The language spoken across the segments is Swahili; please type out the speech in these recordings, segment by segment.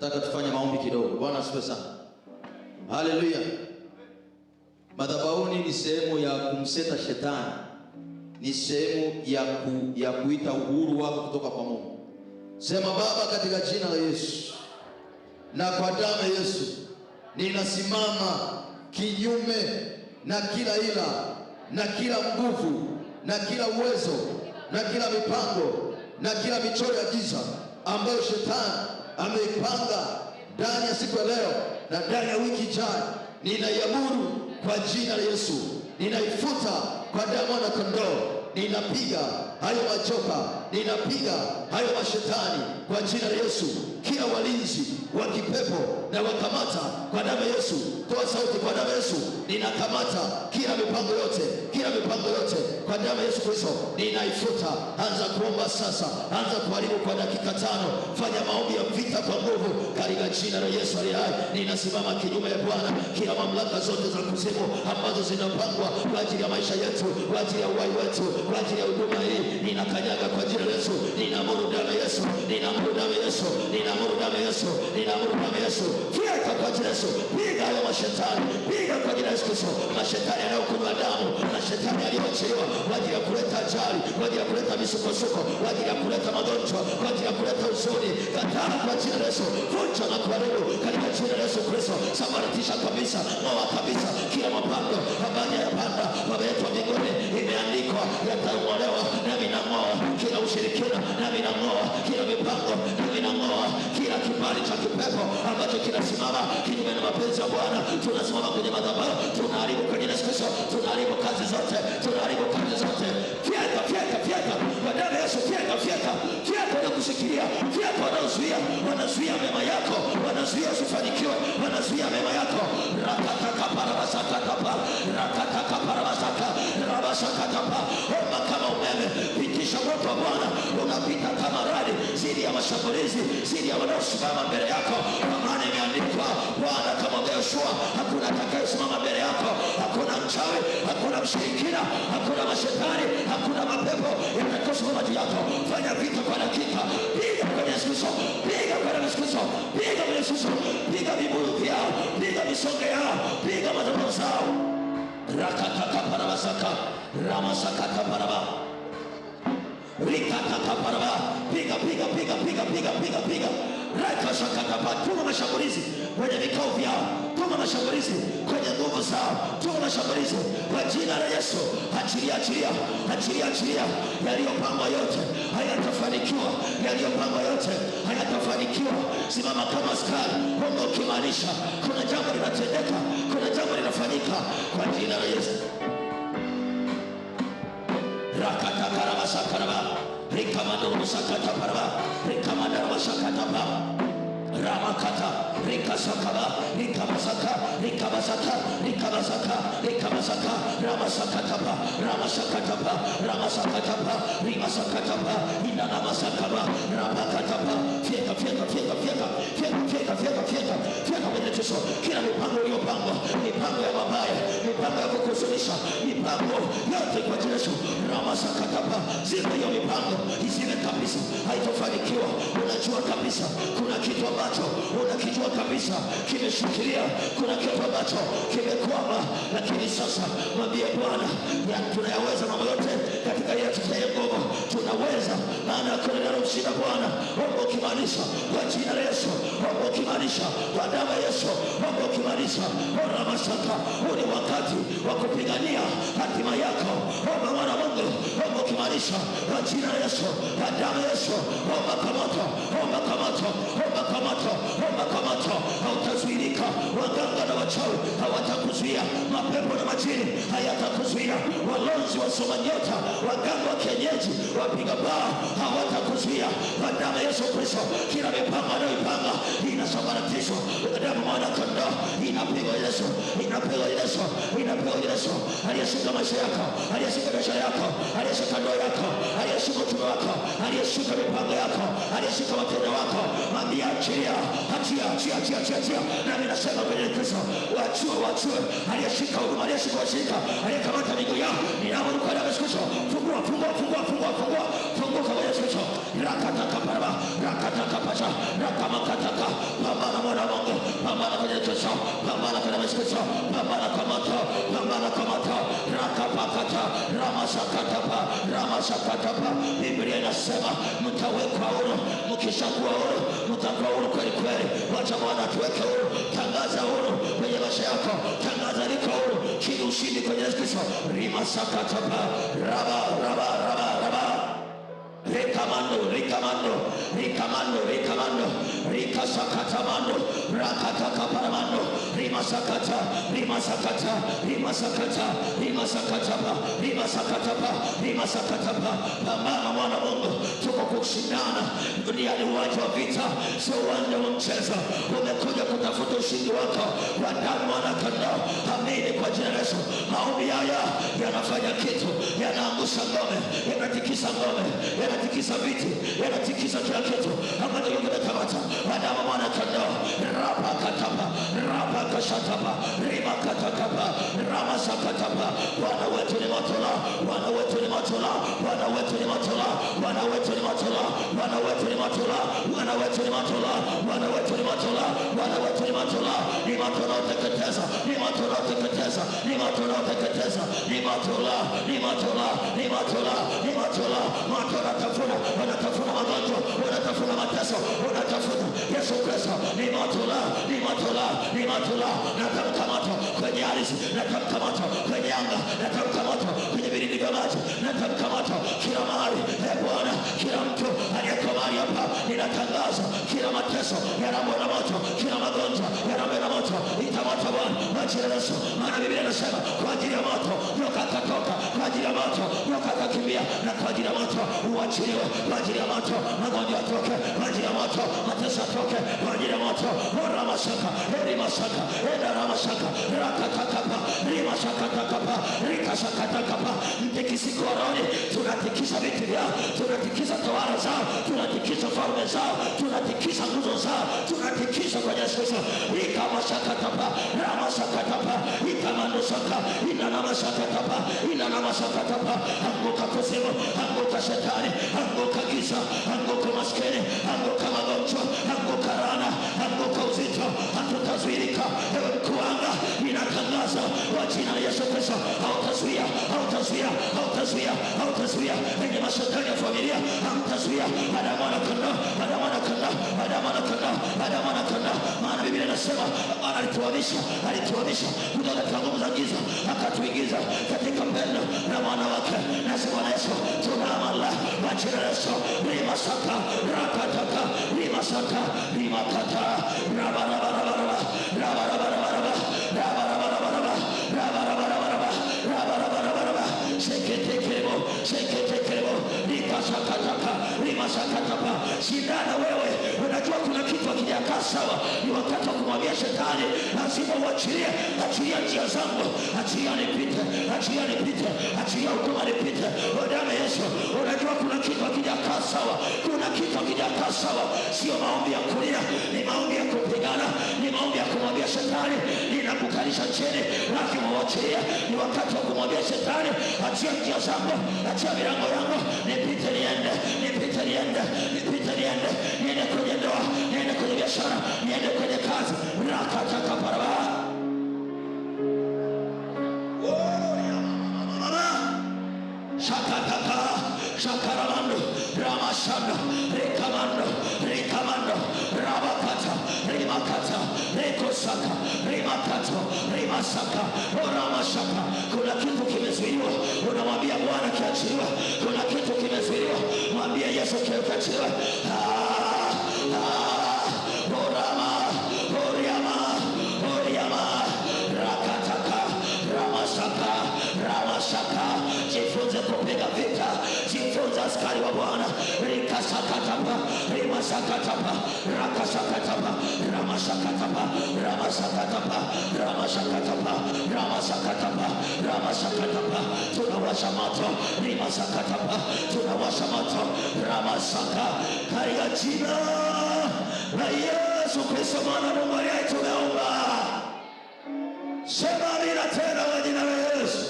Nataka tufanye maombi kidogo. Bwana asifiwe sana. Haleluya. Madhabahuni ni sehemu ya kumseta shetani. Ni sehemu ya kuita uhuru wako kutoka kwa Mungu. Sema: Baba, katika jina la Yesu na kwa damu ya Yesu, ninasimama kinyume na kila ila na kila nguvu na kila uwezo na kila mipango na kila michoro ya giza ambayo shetani ameipanga ndani ya siku ya leo na ndani ya wiki ijayo. Ninaiamuru kwa jina la Yesu, ninaifuta kwa damu ya kondoo. Ninapiga hayo majoka, ninapiga hayo mashetani kwa jina la Yesu. Kila walinzi wa kipepo na wakamata kwa damu ya Yesu. Toa sauti kwa damu ya Yesu. Ninakamata kila mipango yote, kila mipango yote kwa damu ya Yesu Kristo. Ninaifuta. Anza kuomba sasa, anza kuharibu kwa dakika 5. Fanya maombi ya vita kwa nguvu katika jina la Yesu aliye hai. Ninasimama kinyume ya Bwana kila mamlaka zote za kuzimu ambazo zinapangwa kwa ajili ya maisha yetu, kwa ajili ya uhai wetu, kwa ajili ya huduma hii. Ninakanyaga kwa jina la Yesu. Ninaamuru damu ya Yesu, ninaamuru damu ya Yesu, ninaamuru damu ya Yesu, ninaamuru damu ya Yesu. Fieka kwa jina la Yesu. Piga hayo mashetani, piga kwa jina la Yesu Kristo. Mashetani yanayokunywa damu, mashetani yaliyoachiliwa kwa ajili ya kuleta ajali, kwa ajili ya kuleta misukosuko, kwa ajili ya kuleta magonjwa, kwa ajili ya kuleta huzuni. Kataa kwa jina la Yesu. Vunja na kuharibu katika jina la Yesu Kristo. Sambaratisha kabisa, moa kabisa kila mapango ambayo yapanda Baba yetu wa mbinguni. Imeandikwa yataondolewa, nami nang'oa kila ushirikina, nami nang'oa kila mipango, nami nang'oa kila kibali cha kipepo ambacho kinasimama kinyume na mapenzi ya Bwana. Tunasimama kwenye madhabahu, tunaharibu kwa jina la Yesu Kristo, tunaharibu kazi zote, tunaharibu kazi zote. Fieka, fieka, fieka kwa damu ya Yesu. Fieka, fieka, fieka na kushikilia, fieka wanazuia, wanazuia mema yako, wanazuia usifanikiwe, wanazuia mema yako. Rakataka parabasaka tapa, rakataka parabasaka, rabasaka tapa. Omba kama umeme, pitisha moto wa Bwana unapita kama radi zidi ya mashambulizi, zidi ya wanaosimama mbele yako. Kwa maana imeandikwa, Bwana kama Yoshua, hakuna atakayesimama mbele yako. Hakuna mchawi, hakuna mshirikina, hakuna mashetani, hakuna mapepo yatakayosimama juu yako. Fanya vita kwa dakika. Piga kwa Yesu Kristo, piga kwa Yesu Kristo, piga kwa Yesu Kristo, piga vibuyu vyao, piga misonge yao, piga madhabahu zao. Rakataka parabasaka, ramasaka paraba, rikataka paraba. Piga, piga, piga, piga, piga, piga, piga. Rakashakatapa. Tuma mashambulizi kwenye vikao vyao, tuma mashambulizi kwenye nguvu zao, tuma mashambulizi kwa jina la Yesu. Achilia, achilia, achilia, achilia. Yaliyopangwa yote hayatafanikiwa, yaliyopangwa yote hayatafanikiwa. Simama kama askari, Mungu ukimaanisha kuna jambo linatendeka, kuna jambo linafanyika kwa jina la Yesu. Rakatakarabashakaraba, rikamandarabashakataparaba, rikamandarabashakatapa, ramakata, rikasakaba, rikabasaka, rikabasaka, rikabasaka, rikabasaka, ramasakatapa, ramasakatapa, ramasakatapa, rimasakatapa, inanamasakaba, ramakatapa. Fieka, fieka, fieka, fieka, fieka, fieka, fieka, fieka, fieka kwenye tusho. Kila mipango iliyopangwa, mipango ya mabaya, mipango ya kukuzunisha, mipango yote kwa jina la Yesu. Ramasakatapa. Zile hiyo mipango isiwe kabisa, haitofanikiwa. Unajua kabisa kuna kitu ambacho unakijua kabisa kimeshikilia, kuna kitu ambacho kimekwama, lakini sasa mwambie Bwana, tunayaweza mambo yote katika yeye atupaye nguvu. Tunaweza, maana hakuna linalomshinda Bwana. Mungu ukimaanisha kwa jina la Yesu, Mungu ukimaanisha kwa damu ya Yesu, Mungu ukimaanisha ora masaka. Huu ni wakati wa kupigania hatima yako. Omba mwana Mungu, Mungu ukimaanisha kwa jina la Yesu, kwa damu ya Yesu. Omba kamato, omba kamato, omba kamato, omba kamato. Hautazuilika. Waganga na wachawi hawatakuzuia, mapepo na majini hayatakuzuia, walonzi, wasoma nyota, waganga wa kienyeji, wapiga baa hawatakuzuia. Kwa damu ya Yesu Kristo, kila mipango anayoipanga inasambaratishwa kwa damu ya mwana kondoo. Inapigwa Yesu, inapigwa Yesu, inapigwa Yesu. Aliyeshika maisha yako, aliyeshika biashara yako, aliyeshika ndoa yako, aliyeshika uchumi wako, aliyeshika mipango yako, aliyeshika matendo wako, mwambie achilia, achia, achia, achia, achia, achia. Nami nasema kwenye Kristo, wachue, wachue. Aliyeshika huduma, aliyeshika washirika, aliyekamata miguu yao, ninaamuru kwa damu ya Yesu Kristo, fungua, fungua, fungua, fungua, fungua, fungua kwa Yesu Kristo. Rakataka paraba, rakataka pasha, rakamakataka, mashikezo, pambana kwenye mashikezo, pambana kwa moto, pambana kwa moto. Rakapakata, ramasakatapa, ramasakatapa. Biblia inasema mtawekwa huru, mkishakuwa huru, mtakuwa huru kweli kweli. Wacha Bwana tuweke huru. Tangaza huru kwenye maisha yako, tangaza liko huru, kile ushindi kwenye Yesu Kristo. Rimasakatapa, raba, raba, raba, raba. Rikamando, rikamando, rikamando, rikamando, rikasakatamando, rakatakaparamando, rimasakata, rimasakata, rimasakata, rimasakatapa, rimasakatapa, rimasakatapa. Pambana mwana Mungu, tuko kushindana. Dunia ni uwanja wa vita, sio uwanja wa mchezo. Umekuja kutafuta ushindi wako wa damu mwana kondoo. Amini kwa jina la Yesu. Maombi haya yanafanya kitu, yanaangusha ngome, yanatikisa ngome, yanatikisa viti, yanatikisa kila kitu ambacho kimekamata damu mwana kondoo. Rapa katapa, rapa kashatapa, rima katakapa, rama sakatapa. Bwana wetu ni motola, Bwana wetu ni motola, Bwana wetu ni motola, Bwana wetu ni motola, Bwana wetu ni motola, Bwana wetu ni motola, Bwana wetu ni motola, Bwana wetu ni motola. Ni motola uteketeza, ni motola uteketeza, ni motola uteketeza, ni motola, ni motola, ni motola, ni motola. Motola tafuna, wanatafuna magonjwa, wanatafuna mateso, wanatafuna Yesu Kristo. Ni motola, ni motola, ni motola. Natamka moto kwenye ardhi, natamka moto kwenye anga, natamka moto kwenye vilindi vya maji, natamka moto kila mahali. Bwana, kila mtu aliyeko mahali hapa, ninatangaza kila mateso yanamwe na moto, kila magonjwa yanamwe na moto. Ita moto Bwana, majira ya Yesu. Maana Biblia inasema kwa ajili ya moto nyoka atatoka, kwa ajili ya moto nyoka atakimbia, na kwa ajili ya moto uachiliwe, kwa ajili ya moto magonjwa atoke, kwa ajili ya moto mateso atoke, kwa ajili ya moto. Ramasaka, rimasaka, ramasaka, rakatakapa, rimasaka takapa, rikasaka takapa. Mtikisiko wa roho, tunatikisa vitu vyao, tunatikisa tawala zao, tunatikisa falme zao, tunatikisa nguzo zao, tunatikisa kwa Yesu Kristo. Ikamasaka tapa, ramasaka tapa, ikamandosaka, inanamasaka tapa, inanamasaka tapa. Anguka kuzimu, anguka shetani, anguka giza, anguka maskini, anguka magonjwa, anguka rana, anguka uzito. Hatutazuilika. Ewe mkuanga, ninatangaza kwa jina la Yesu Kristo, hautazuia, hautazuia, hautazuia, hautazuia kwenye mashetani ya familia, hautazuia. Adamu anakondoo, Adamu anakondoo, Adamu anakondoo, Adamu anakondoo. Maana Biblia inasema Bwana alituhamisha kutoka katika nguvu za giza, akatuingiza katika pendo na mwana wake. Nasi Bwana Yesu tunaamala kwa jina la Yesu. Rimasaka, rakataka, rimasaka, rimakata, rabarabarabara, rabarabarabara, rabarabarabara, rabarabarabara, rabarabarabara. Sheketekelebo, sheketekelebo, rikasakataka, rimasakataka. Shindana wewe, unajua kuna kitu hakijakaa sawa. Ni wakati wa kumwambia shetani, lazima uachilie. Achilia njia zangu, achilia nipite, achilia nipite, achilia huduma nipite. Damu ya Yesu. Unajua kuna kitu hakijakaa sawa, kuna kitu hakijakaa sawa. Sio maombi ya kulia, ni maombi ya kupigana, ni maombi ya kumwambia shetani, ninakukalisha chini, lazima uachilie. Ni wakati wa kumwambia shetani, achia njia zangu, achia milango yangu, nipite niende, nipite niende, nipite niende, niende kwenye ndoa, niende kwenye biashara, niende kwenye kazi. Rakataka paraba. Shakataka, shakaramando, ramashando, rekamando, rekamando, rabakata, rimakata, rekosaka, rimakata, rimasaka, oramashaka. Kuna kitu kimezuiliwa, unamwambia Bwana kiachiliwe. Kuna kitu kimezuiliwa, mwambie Yesu kiachiliwe. Orama, oriama, oriama, rakataka, ramasaka, ramasaka. Jifunze kupiga vita, jifunze askari wa Bwana. Rikasakatapa, rimasakatapa, rakasakatapa, ramasakatapa, ramasakatapa, ramasakatapa, ramasakatapa, ramasakatapa. Tunawasha moto, rimasakatapa, tunawasha moto, ramasaka. Katika jina la Yesu Kristo mwana wa Mungu aliye tumeomba. Sema amina tena kwa jina la Yesu.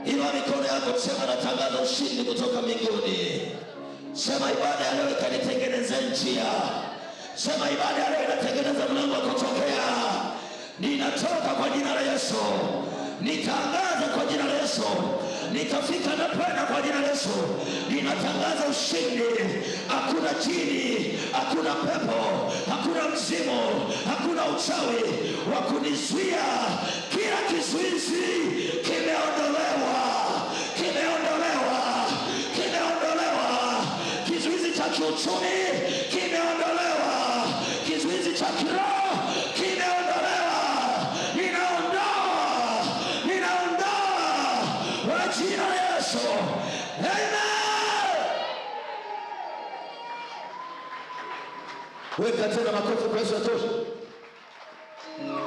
Inua mikono yako, sema natangaza ushindi kutoka mbinguni. Sema ibada ya leo ikanitengeneze njia. Sema ibada ya leo inatengeneza mlango wa kutokea. Nitangaza kwa jina la Yesu. Nitafika na pena kwa jina la Yesu. Ninatangaza ushindi. Hakuna jini, hakuna pepo, hakuna mzimu, hakuna uchawi wa kunizuia. Kila kizuizi kimeondolewa. Kimeondolewa. Kimeondolewa. Kizuizi cha kiuchumi kimeondolewa. Kizuizi cha kiroho kimeondolewa. Ninaondoa kwa jina la Yesu. Amen. Weka tena makofi kwa Yesu yatosha.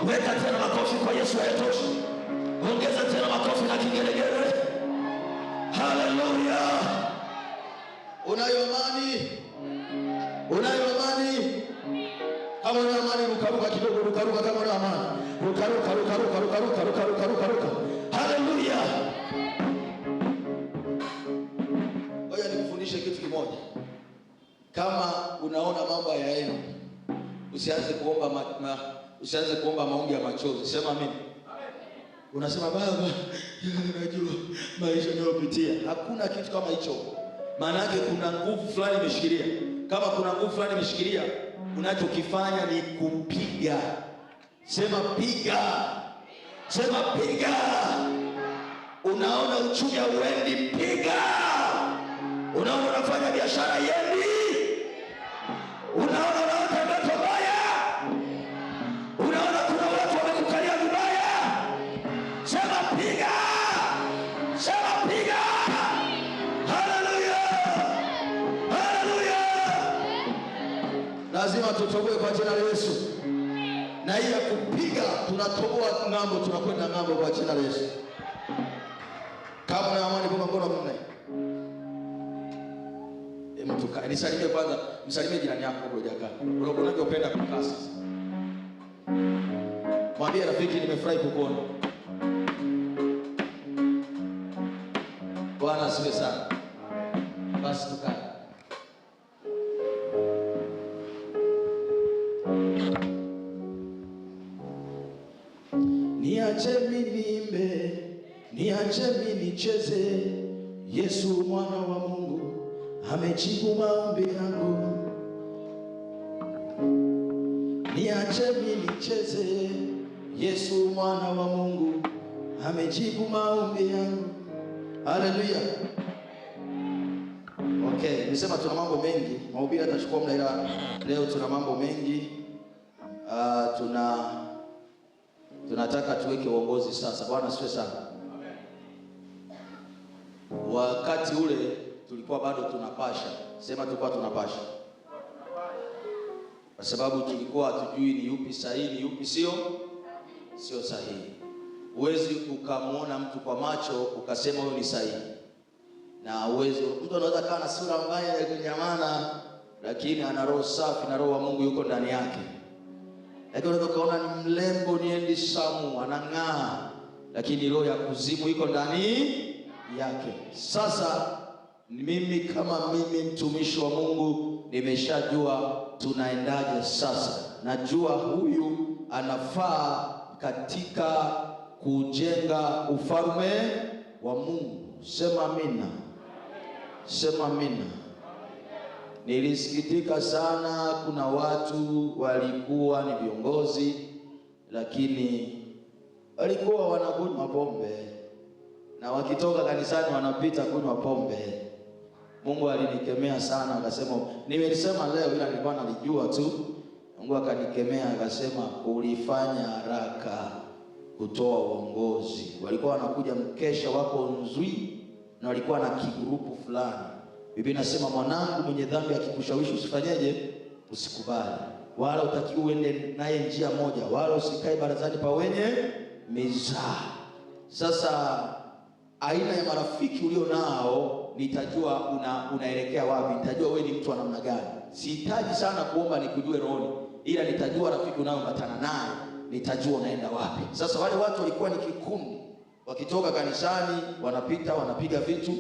Weka tena makofi kwa Yesu yatosha. Ongeza tena makofi na kigelegele. Haleluya. Unayo amani? Unayo amani? Kama una amani rukaruka kidogo, rukaruka kama una amani. Rukaruka. Haleluya. Ngoja nikufundishe kitu kimoja. Kama unaona mambo hayaendi, usianze kuomba maombi ya machozi. Sema amen. Unasema Baba, najua maisha ninayopitia. Hakuna kitu kama hicho. Maana yake kuna nguvu fulani imeshikilia. Kama kuna nguvu fulani imeshikilia, unachokifanya ni kupiga. Sema piga. Sema piga. Unaona uchumi hauendi, piga. Unaona unafanya biashara yendi, unaona unaota ndoto mbaya, unaona kuna watu wamekukalia vibaya, sema piga. Sema piga. Haleluya. Haleluya. Lazima tutoboe kwa jina la Yesu. Na hii ya kupiga tunatoboa ng'ambo, tunakwenda ng'ambo kwa jina la Yesu. Kama una amani kwa mkono mmoja. Nisalimie kwanza, msalimie jirani yako bro jaka. Unavyopenda kukaa sasa. Mwambie rafiki nimefurahi kukuona. Bwana asifiwe sana. Basi tukae. Niache mimi niimbe, niache mimi nicheze. Yesu mwana wa Mungu amejibu maombi yangu. Niache mimi nicheze. Yesu mwana wa Mungu amejibu maombi yangu. Haleluya. Okay, nimesema tuna mambo mengi. Mahubiri atachukua muda, ila leo tuna mambo mengi. Tunataka tuweke uongozi sasa. Bwana asifiwe sana. Wakati ule tulikuwa bado tunapasha. Sema tulikuwa tunapasha. Kwa sababu tulikuwa hatujui ni yupi sahihi, ni yupi sio sahihi. Huwezi ukamwona mtu kwa macho ukasema huyo ni sahihi. Na mtu anaweza kuwa na sura mbaya ya kunyamana, lakini ana roho safi na roho wa Mungu yuko ndani yake. Lakini unaweza kuona ni mlembo, ni handsome, anang'aa, lakini roho ya kuzimu iko ndani yake. Sasa mimi kama mimi mtumishi wa Mungu nimeshajua tunaendaje sasa. Najua huyu anafaa katika kujenga ufalme wa Mungu. Sema amina. Sema amina. Nilisikitika sana, kuna watu walikuwa ni viongozi lakini walikuwa wanakunywa pombe, na wakitoka kanisani wanapita kunywa pombe. Mungu alinikemea sana, akasema, nimelisema leo ila nilikuwa nalijua tu. Mungu akanikemea akasema, ulifanya haraka kutoa uongozi. Walikuwa wanakuja mkesha wako nzui na walikuwa na kigrupu fulani. Biblia inasema mwanangu mwenye dhambi akikushawishi usifanyeje? Usikubali. Wala utakiwa uende naye njia moja, wala usikae barazani pa wenye mizaa. Sasa aina ya marafiki ulio nao nitajua unaelekea wapi, nitajua wewe ni mtu wa namna gani. Sihitaji sana kuomba nikujue rohoni, ila nitajua rafiki unayoambatana naye, nitajua unaenda wapi. Sasa wale watu walikuwa ni kikundi, wakitoka kanisani wanapita wanapiga vitu,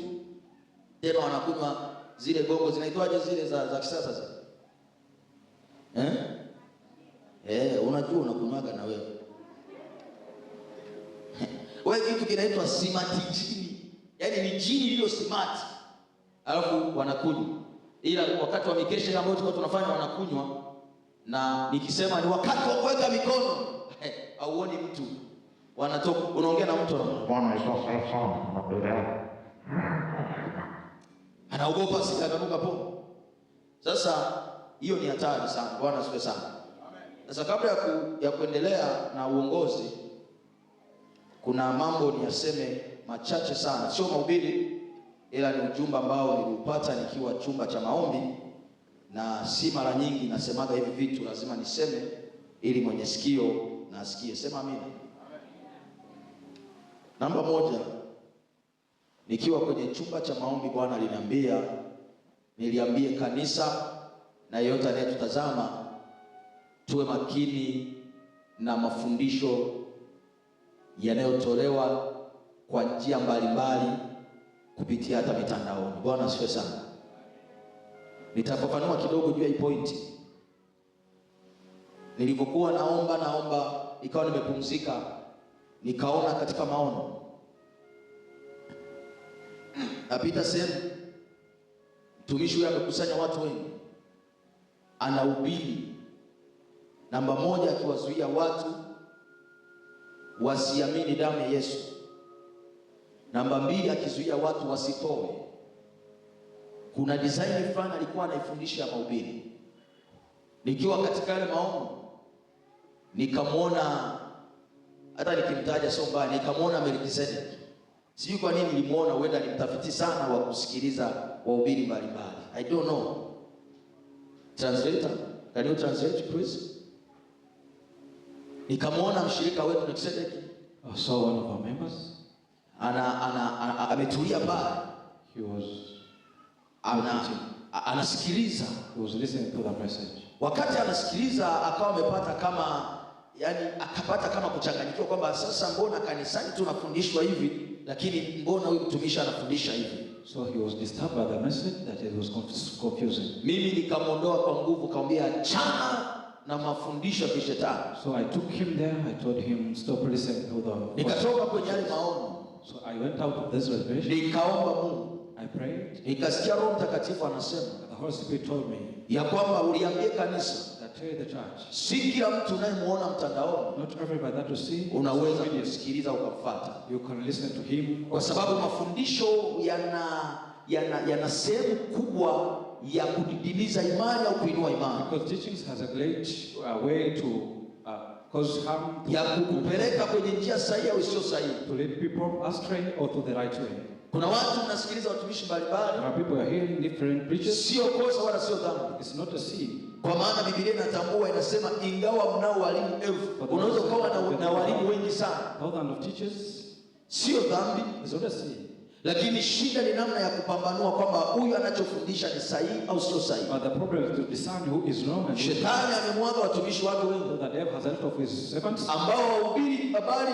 tena wanakunywa zile gongo zinaitwaje zile za kisasa zile. Unajua unakunywaga na wewe. Wewe kitu kinaitwa smart jini. Yaani ni jini lilo smart. Alafu wanakunywa. Ila wakati wa mikesha ambayo tulikuwa tunafanya wanakunywa, na nikisema ni wakati wa kuweka mikono, hauoni mtu. Wanatoka, unaongea na mtu Bwana anaogopa sitakanuka pombe. Sasa hiyo ni hatari sana. Bwana asifiwe sana. Sasa kabla ya kuendelea na uongozi, kuna mambo niyaseme machache sana, sio mahubiri, ila ni ujumbe ambao niliupata nikiwa chumba cha maombi, na si mara nyingi nasemaga hivi vitu, lazima niseme ili mwenye sikio na asikie. Sema amina. Namba moja, nikiwa kwenye chumba cha maombi, Bwana aliniambia niliambie kanisa na yeyote anayetutazama tuwe makini na mafundisho yanayotolewa kwa njia mbalimbali kupitia hata mitandaoni. Bwana asifiwe sana. Nitafafanua kidogo juu ya hii point. Nilipokuwa naomba ikawa nimepumzika, nikaona katika maono napita sehemu, mtumishi huyu amekusanya watu wengi, anahubiri. Namba moja, akiwazuia watu wasiamini damu ya Yesu. Namba mbili, akizuia watu wasitoe. Kuna design fulani alikuwa anaifundisha mahubiri. Nikiwa katika yale maono nikamwona, hata nikimtaja sio mbaya, nikamwona Melkizedeki. Sijui kwa nini nilimuona, huenda ni mtafiti sana wa kusikiliza wahubiri mbalimbali. I don't know. Translator, can you translate please? Nikamwona mshirika wetu Melkizedeki. So one of our members. Ametulia pale. He was anasikiliza. He was listening to the message. Wakati anasikiliza akawa amepata kama, yani akapata kama kuchanganyikiwa kwamba sasa mbona kanisani tunafundishwa hivi, lakini mbona huyu mtumishi anafundisha hivi? So he was disturbed by the message that it was confusing. Mimi nikamondoa kwa nguvu, kaambia achana na mafundisho ya kishetani. So I took him there. I told him stop listening to the. Nikatoka kwenye yale maono. So I went out of this revelation. Nikaomba Mungu. I prayed. Nikasikia Roho Mtakatifu anasema, the Holy Spirit told me, ya kwamba uliambie kanisa, that tell the church, si kila mtu unayemuona mtandaoni, not everybody that you see, unaweza kusikiliza ukamfuata. You can listen to him. Kwa sababu mafundisho yana sehemu kubwa ya kudidimiza imani au kuinua imani. Because teachings has a great way to cause harm, ya kukupeleka kwenye njia sahihi au sio sahihi, to lead people astray or to the right way. Kuna watu mnasikiliza watumishi mbalimbali. People are hearing different preachers. Sio kosa wala sio dhambi. It's not a sin. Kwa maana Biblia inatambua, inasema ingawa mnao walimu elfu, unaweza kuwa na walimu wengi sana. Thousands of teachers. Sio dhambi. It's not a sin. Lakini shida ni namna ya kupambanua kwamba huyu anachofundisha ni sahihi au sio sahihi. But the problem is to discern who is wrong and Shetani amemwaga watumishi wake wengi. So the devil has helped of his servants, ambao wahubiri habari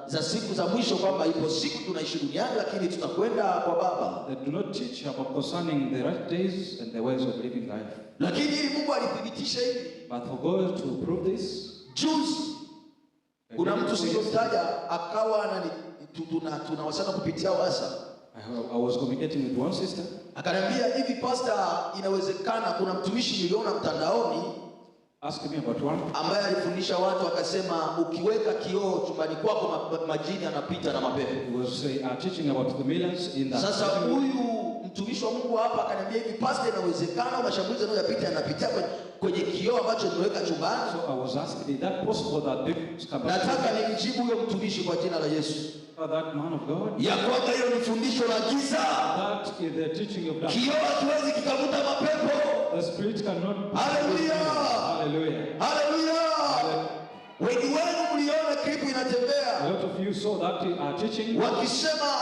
za siku za mwisho, kwamba ipo siku tunaishi duniani lakini tutakwenda kwa Baba. They do not teach about concerning the right days and the ways of living life. Lakini ili Mungu alithibitisha hivi. But for God to prove this, juzi kuna mtu sikumtaja akawa tunawasana kupitia WhatsApp. I was communicating with one sister. Akaniambia hivi, pastor, inawezekana kuna mtumishi niliona mtandaoni ask me about one ambaye alifundisha watu akasema ukiweka kioo chumbani kwako majini anapita na mapepo. He was teaching about the millions in that. Sasa huyu mtumishi wa Mungu hapa akaniambia hivi, pastor, inawezekana mashambulizi yanapitia kwenye kioo ambacho nimeweka chumbani. So I was asking, is that possible that demons come back? Nataka nimjibu huyo mtumishi kwa jina la Yesu. That man of God. Ya kwamba hiyo ni fundisho la giza. That is the teaching of darkness. Kioo hakiwezi kikavuta mapepo. The spirit cannot. Hallelujah. Hallelujah. Hallelujah. Wengi wenu mliona klipu inatembea. A lot of you saw that teaching.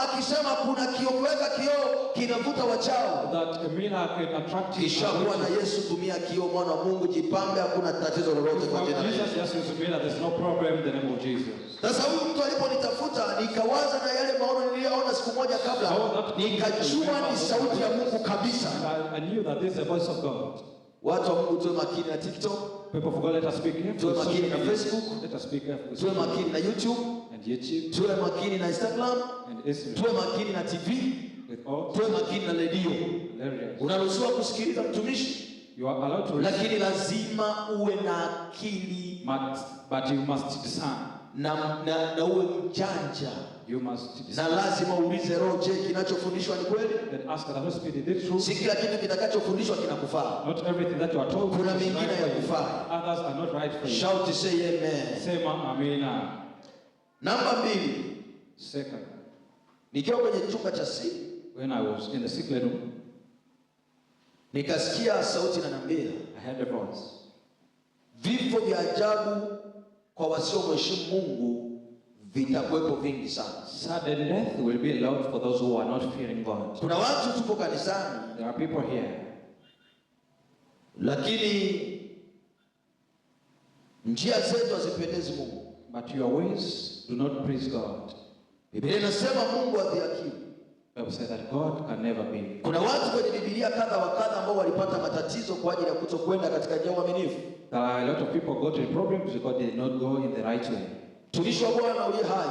Akisema kuna kioweka kioo kinavuta wachao. That a mirror can attract you. Kisha Bwana Yesu, tumia kioo, mwana wa Mungu, jipambe, hakuna tatizo lolote kwa jina la Yesu. Jesus just use mirror, there's no problem in the name of Jesus. Sasa huyu mtu aliponitafuta nikawaza na yale maono niliyoona siku moja kabla, nikajua ni sauti ya Mungu kabisa. I knew that this is the voice of God. Watu wa Mungu, tuwe makini na TikTok. People forgot, let us speak here. Tuwe makini na Facebook. Let us speak here. Tuwe makini na YouTube. And and YouTube, tuwe makini na Instagram, and Instagram, tuwe makini na TV, with all tuwe makini na radio. hilarious. Unaruhusiwa kusikiliza mtumishi, You are allowed to listen, lakini lazima uwe na akili but you must discern. na uwe mjanja. You must Na discern. lazima uulize Roho, je, kinachofundishwa ni kweli? Then ask the Holy Spirit, is it true? Si kila kitu kitakachofundishwa kinakufaa. Not everything that you are told Kuna is mengine right for you. yakufaa. Others are not right for you. Shout, say amen. Sema amina. Namba 2, Second, nikiwa kwenye chumba cha siri, when I was in the secret room, nikasikia sauti inaniambia, I heard a voice. vifo vya ajabu kwa wasiomheshimu Mungu vitakuwepo vingi sana. Sudden death will be allowed for those who are not fearing God. Kuna watu tupo kanisani, There are people here, lakini njia zetu hazipendezi Mungu. but your ways do not please God. Biblia inasema Mungu hadhihakiwi. Bible says that God can never be. Kuna watu kwenye Biblia kadha wa kadha ambao walipata matatizo kwa ajili ya kutokwenda katika njia ya uaminifu. There are a lot of people got in problems because they did not go in the right way. Tumishi wa Bwana uliye hai,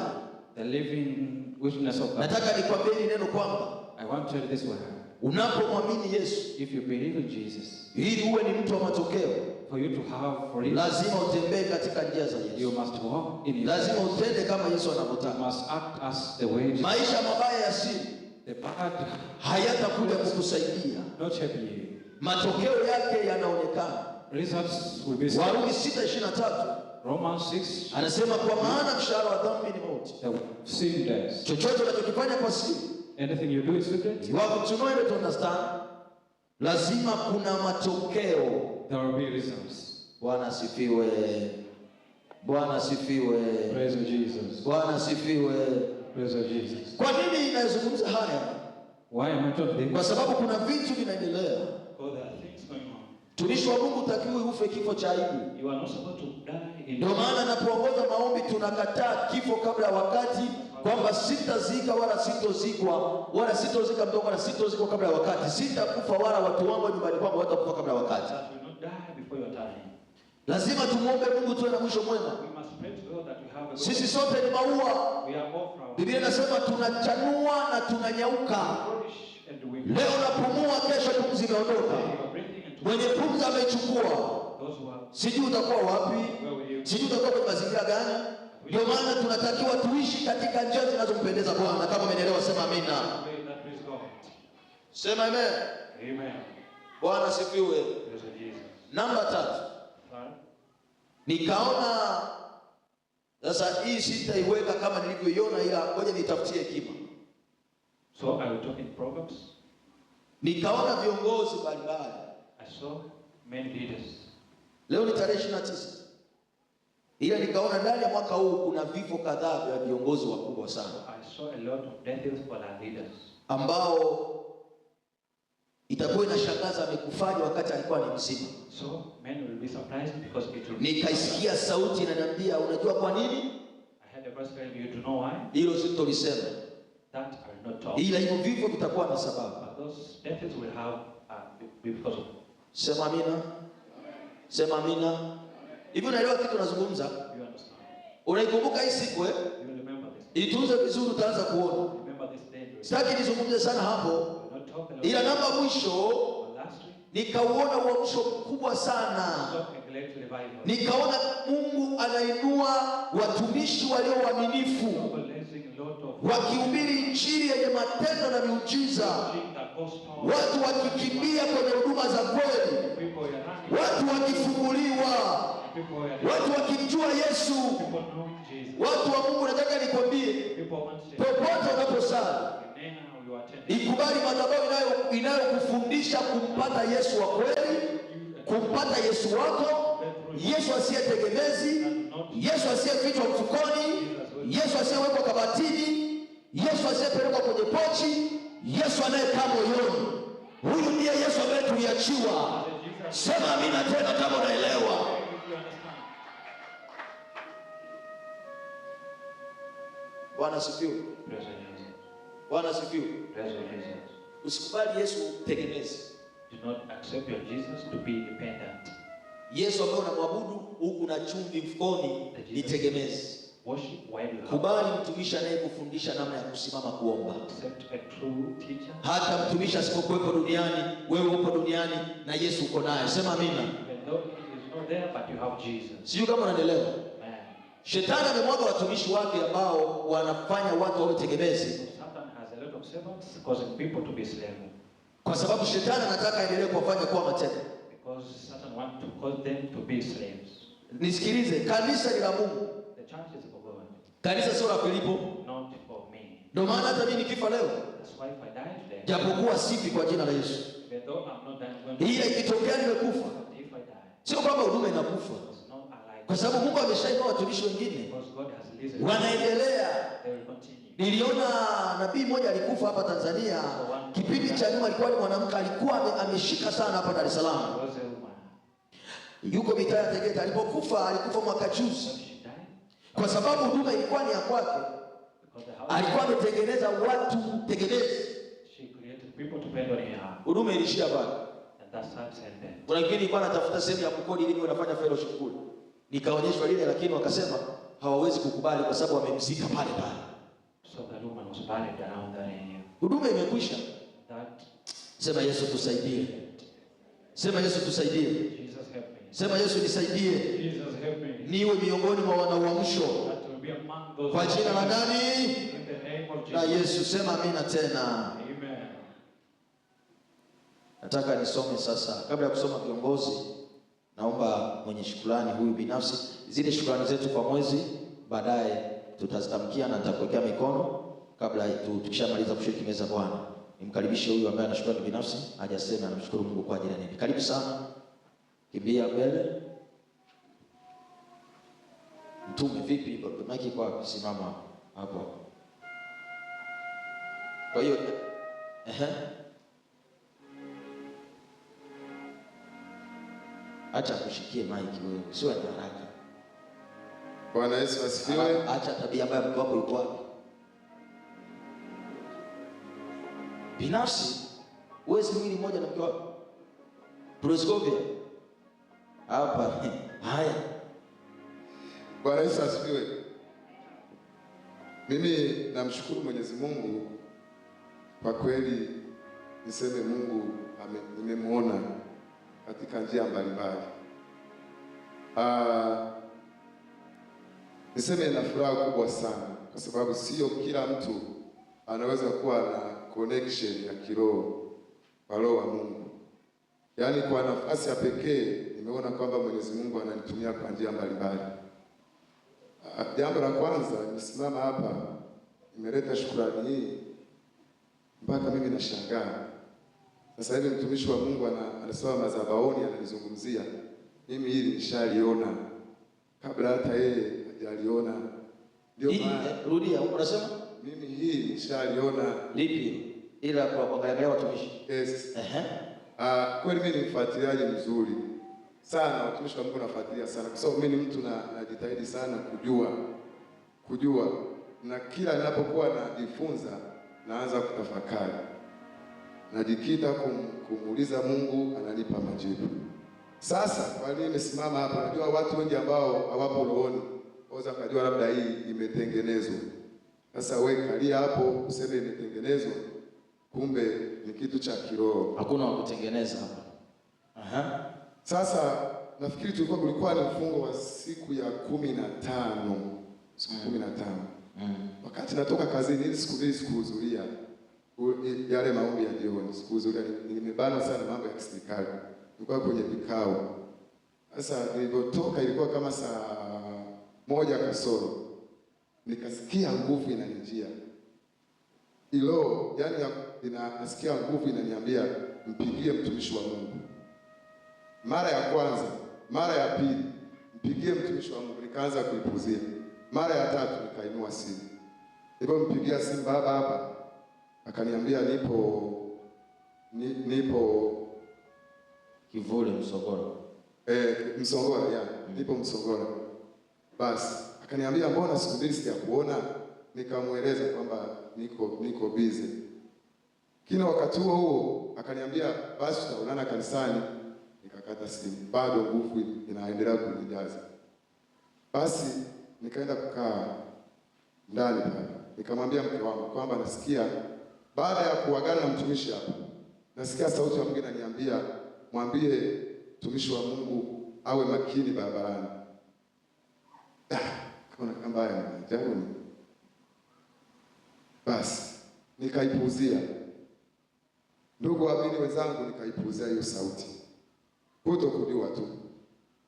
The living witness of God. nataka nikwambie neno kwamba I want to tell you this word. unapomwamini Yesu If you believe in Jesus, ili uwe ni mtu wa matokeo, for you to have for it, lazima utembee katika njia za you Yesu. must walk in His Lazima ways. utende kama Yesu You anavyotaka. must act as the way. Maisha mabaya ya siri The bad hayatakuja kukusaidia. not help you. Matokeo yake yanaonekana. Results will be seen. Warumi 6:23 Romans 6, anasema, kwa maana mshahara wa dhambi ni mauti. the sin death. Chochote unachokifanya kwa siri, Anything you do in secret, you have to know it, to understand, lazima kuna matokeo. there will be results. Bwana asifiwe. Bwana asifiwe. Praise of Jesus. Bwana asifiwe. Praise of Jesus. Kwa nini inazungumza haya? Why am I talking Kwa this? sababu kuna vitu vinaendelea. Because there are things going on. Tumishi wa Mungu takiwi ufe kifo cha aibu. You are not supposed to die in. Ndio maana napoongoza maombi tunakataa kifo kabla ya wakati, kwamba sitazika wala sitozikwa wala sitozika mtoto wala sitozikwa kabla ya wakati, sitakufa wala watu wangu nyumbani kwangu watakufa kabla ya wakati. That will not die before your time. Lazima tumuombe Mungu tuwe na mwisho mwema. We must pray to God that we have a good. Sisi sote ni maua. We are all flowers. Biblia inasema tunachanua na tunanyauka. Flourish and we. Leo napumua, kesho pumzi imeondoka. You are breathing into. Mwenye pumzi ameichukua. Those who have. Sijui utakuwa wapi, Where will you? sijui utakuwa kwenye mazingira gani. Ndio maana tunatakiwa tuishi katika njia zinazompendeza Bwana. Kama umenielewa sema amina. Pray that please God. Sema amen. Amen. Bwana asifiwe. Praise of Jesus. Namba 3. Right? Nikaona sasa hii sitaiweka kama nilivyoiona, ila ngoja nitafutie hekima. So I will talk in Proverbs. Nikaona viongozi mbalimbali. I saw many leaders. Leo ni tarehe 29. Ila nikaona ndani ya mwaka huu kuna vifo kadhaa vya viongozi wakubwa sana I saw a lot of deaths for our leaders. ambao itakuwa inashangaza amekufaje wakati alikuwa ni mzima. So men will be surprised because it will. Nikaisikia sauti inaniambia, unajua kwa nini? I had a verse telling you to know why. Hilo sitolisema. That I will not talk. Ila hivyo vifo vitakuwa na sababu. But those deaths will have be because of. Sema amina. Sema amina. Hivi unaelewa kitu unazungumza? You understand? Unaikumbuka hii siku eh? You will remember this. Itunze vizuri utaanza kuona. Remember this day. Sitaki nizungumze sana hapo. I will not talk a lot. Ila namba mwisho But last week, nikauona uamsho mkubwa I sana. saw a great revival. Nikaona Mungu anainua watumishi walio waaminifu God blessing a lot of. wakihubiri injili yenye matendo na miujiza, Preaching the gospel. watu wakikimbia kwenye huduma za kweli, People are running. watu wakifunguliwa, People are. watu wakimjua Yesu. People know Jesus. Watu wa Mungu, nataka nikwambie, People want to. popote unaposali Now you are attending. ikubali madhabahu inayokufundisha kumpata Yesu wa kweli, kumpata Yesu wako, Yesu asiye tegemezi, Yesu asiyefichwa mfukoni, Yesu asiyewekwa kabatini, Yesu asiyepelekwa kwenye pochi, Yesu anayekaa moyoni. Huyu ndiye Yesu ambaye tuliachiwa. Sema amina tena kama unaelewa. Bwana asifiwe. Bwana asifiwe. Usikubali Yesu tegemezi. Do not accept your Jesus to be dependent. Yesu ambaye unamwabudu huku na chumvi mfukoni ni tegemezi. worship while you have. Kubali mtumishi anayekufundisha namna ya kusimama kuomba. Accept a true teacher. Hata mtumishi asipokuwepo duniani, wewe upo duniani na Yesu uko naye. Sema amina. Even though he is not there, but you have Jesus. Sio kama unanielewa? Amen. Shetani amemwaga watumishi wake ambao wanafanya watu wawe tegemezi. Satan has a lot of servants causing people to be slaves. Kwa sababu shetani anataka aendelee kuwafanya kuwa mateka. Because Satan wants to cause them to be slaves. Nisikilize, kanisa ni la Mungu. The church is for God. Kanisa sio la Filipo. Not for me. Ndio maana hata mimi nikifa leo, That's why if I die today, japokuwa sifi kwa jina la Yesu, even though I'm not dying, ila ikitokea nimekufa, but if I die, sio kwamba huduma inakufa, it's not alive. kwa sababu Mungu ameshainua watumishi wengine Because God has released. wanaendelea. They will continue. Niliona nabii mmoja alikufa hapa Tanzania, kipindi cha nyuma alikuwa ni mwanamke, alikuwa ameshika sana hapa Dar es Salaam. Was a woman. Yuko mitaa ya Tegeta. Alikufa mwaka juzi. So she died Kwa sababu huduma ilikuwa ni ya kwake. because the house. Alikuwa ametengeneza watu tegemezi. She created people to depend on her. Huduma ilishia pale. And that's how it's ended. Kuna kingine nilikuwa natafuta sehemu ya kukodi ili wanafanya fellowship kule. Nikaonyeshwa lile, lakini wakasema hawawezi kukubali kwa sababu wamemzika pale pale. So the woman was buried around that area. Huduma imekwisha. That Sema Yesu tusaidie. Sema Yesu tusaidie. Jesus help me. Sema Yesu nisaidie. Jesus help me. Niwe miongoni mwa wanauamsho. That will be among those. Kwa jina la nani? In the name of La Jesus. Yesu. Sema amina tena. Amen. Nataka nisome sasa. Kabla ya kusoma viongozi, naomba mwenye shukrani huyu binafsi, zile shukrani zetu kwa mwezi baadaye tutazitamkia na nitakuwekea mikono kabla tukishamaliza kushiriki meza Bwana. Nimkaribishe huyu ambaye ana shukrani binafsi, aje aseme anamshukuru Mungu kwa ajili ya nini. Karibu sana. Kimbia mbele. Mtume vipi? Maki kwa simama hapo. Kwa hiyo acha kushikie maiki wewe, sio haraka. Bwana Yesu asifiwe. Acha tabia mbaya, mke wako yuko wapi? Binafsi wewe si mwili mmoja na mke wako. Proskovia hapa. Haya. Bwana Yesu asifiwe. Mimi namshukuru Mwenyezi Mungu kwa kweli, niseme Mungu nimemuona katika njia mbalimbali. Niseme na furaha kubwa sana kwa sababu sio kila mtu anaweza kuwa na connection ya kiroho kwa roho wa Mungu. Yaani kwa nafasi ya pekee nimeona kwamba Mwenyezi Mungu ananitumia kwa njia mbalimbali. Jambo la kwanza, nimesimama hapa nimeleta shukrani hii mpaka mimi nashangaa. Sasa hivi mtumishi wa Mungu anasema madhabahuni, analizungumzia. Mimi hili nishaliona kabla hata yeye hajaliona. Ndio maana rudia, unasema mimi hii nishaliona. lipi? Ila kwa kuangalia watumishi. Yes. Kweli mimi ni mfuatiliaji mzuri sana, watumishi wa Mungu nafuatilia sana kwa sababu mimi ni mtu najitahidi sana kujua na kila ninapokuwa najifunza naanza kutafakari. Najikita kumuuliza Mungu, ananipa majibu. Sasa kwa nini nimesimama hapa? Najua watu wengi ambao hawapo rohoni waweza kujua labda hii imetengenezwa. Sasa wewe kalia hapo useme imetengenezwa, kumbe ni kitu cha kiroho. Hakuna wa kutengeneza hapa. Sasa nafikiri kulikuwa ni mfungo wa siku ya 15. Siku 15. Wakati natoka kazini, ili siku mbili sikuhudhuria yale maombi ya jioni, sikuhudhuria. Nimebana sana mambo ya kiserikali, nilikuwa kwenye vikao. Sasa nilipotoka ilikuwa kama saa 1 kasoro, nikasikia nguvu inanijia ilo, yani nasikia nguvu inaniambia mpigie mtumishi wa Mungu. Mara ya kwanza, mara ya pili, mpigie mtumishi wa Mungu, nikaanza kuipuzia. Mara ya tatu nikainua simu. Nilipompigia simu baba hapa, akaniambia nipo Kivule Msogoro. Msogoro ya. Nipo Msogoro. Basi akaniambia mbona siku mbili sijakuona? Nikamueleza kwamba niko busy. Kila wakati huo akaniambia basi tutaonana kanisani. Nikakata simu. Bado nguvu inaendelea kunijaza. Basi nikaenda kukaa ndani pale. Nikamwambia mke wangu kwamba nasikia baada ya kuagana na mtumishi hapa, nasikia sauti ya Mungu inaniambia mwambie mtumishi wa Mungu awe makini barabarani. Kaona kama haya jamani. Basi nikaipuuzia. Ndugu waamini wenzangu, nikaipuuzia hiyo sauti. Kutokujua tu.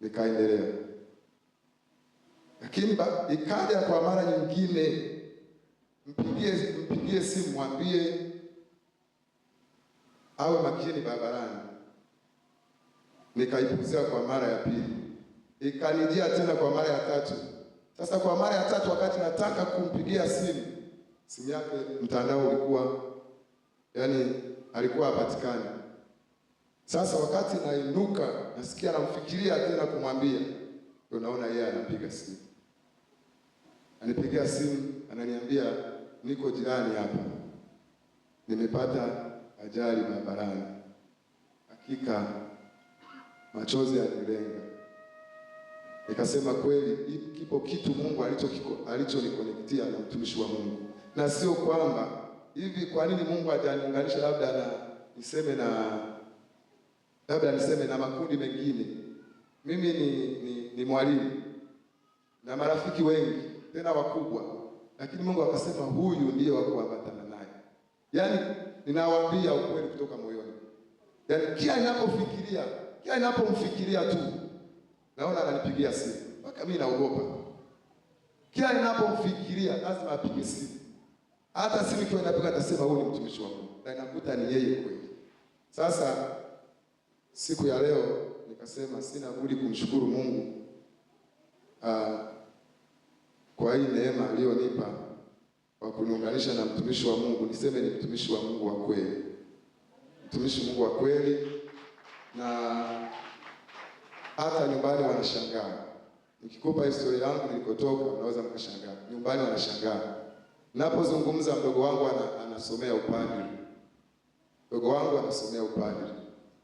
Nikaendelea. Lakini ikaja kwa mara nyingine, mpigie simu mwambie awe makini barabarani. Nikaipuzia kwa mara ya pili. Ikanijia tena kwa mara ya tatu. Sasa kwa mara ya tatu, wakati nataka kumpigia simu yake mtandao ulikuwa, yani alikuwa hapatikani. Sasa wakati nainuka, nasikia namfikiria tena kumwambia, ndio naona yeye anapiga simu. Anipigia simu, ananiambia niko jirani hapa, nimepata ajali barabarani. Hakika machozi yanilenga. Nikasema kweli kipo kitu Mungu alichonikonektia na mtumishi wa Mungu. Na sio kwamba hivi, kwa nini Mungu hajaniunganisha labda niseme na makundi mengine. Mimi ni mwalimu na marafiki wengi tena wakubwa, lakini Mungu akasema huyu ndiye wa kuambatana naye. Yaani ninawaambia ukweli kutoka moyoni. Yaani kila ninapomfikiria tu naona ananipigia simu. Mpaka mimi naogopa. Kila ninapomfikiria lazima apige simu. Hata simu ikiwa inapiga atasema huyu ni mtumishi wa Mungu. Na inakuta ni yeye kweli. Sasa siku ya leo nikasema sina budi kumshukuru Mungu kwa hii neema aliyonipa kwa kuniunganisha na mtumishi wa Mungu. Niseme ni mtumishi wa Mungu wa kweli. Mtumishi Mungu wa kweli, na hata nyumbani wanashangaa. Nikikupa historia yangu nilikotoka, unaweza mkashangaa. Nyumbani wanashangaa. Ninapozungumza mdogo wangu anasomea upadri.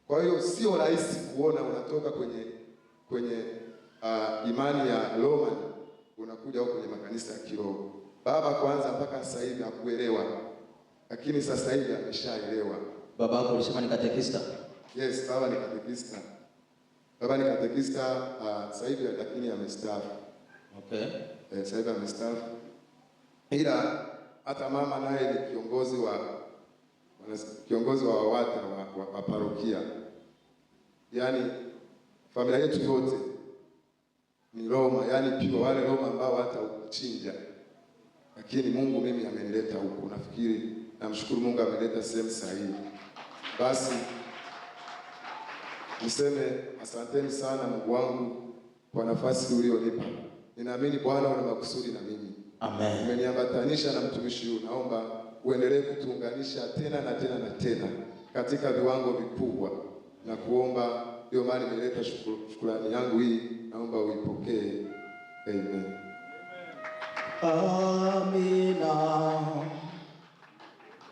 Kwa hiyo sio rahisi kuona unatoka kwenye imani ya Roma unakuja huko kwenye makanisa ya kiroho. Baba kwanza mpaka sasa hivi hakuelewa, lakini sasa hivi ameshaelewa. Baba yako alisema ni katekista? Yes, baba ni katekista. Baba ni katekista sasa hivi, lakini amestaafu. Okay. Sasa hivi amestaafu. Ila hata mama naye ni kiongozi wa WAWATA wa parokia. Yaani familia yetu yote ni Roma, yaani pia wale Roma ambao hata ukuchinja. Lakini Mungu mimi amenileta huku. Nafikiri namshukuru Mungu amenileta sehemu sahihi. Basi niseme asanteni sana Mungu wangu kwa nafasi ulionipa. Ninaamini Bwana una makusudi na mimi. Amen. Umeniambatanisha na mtumishi huyu. Naomba uendelee kutuunganisha tena na tena na tena katika viwango vikubwa. Na kuomba ndio maana nimeleta shukrani yangu hii, naomba uipokee. Amen. Amina.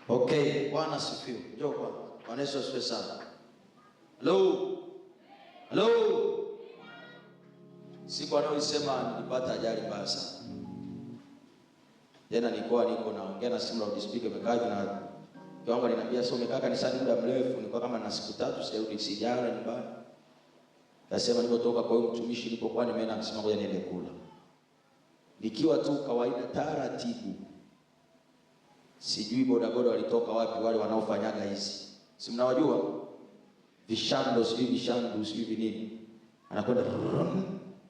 Okay, Bwana asifiwe. Njoo kwa. Bwana Yesu asifiwe sana. Hello. Siku anaoisema nilipata ajali mbaya sana. Jana niko naongea na simu loudspeaker imekaa na kiwango aliniambia sio umekaa kanisani muda mrefu, nilikuwa kama na siku 3 sirudi sijala nyumbani. Nasema nilipotoka kwa huyo mtumishi nilipokuwa nimeenda kusema ngoja niende kula. Nikiwa tu kawaida taratibu. Sijui bodaboda walitoka wapi wale wanaofanyaga hizi. Si mnawajua? Vishandu sijui nini. Anakwenda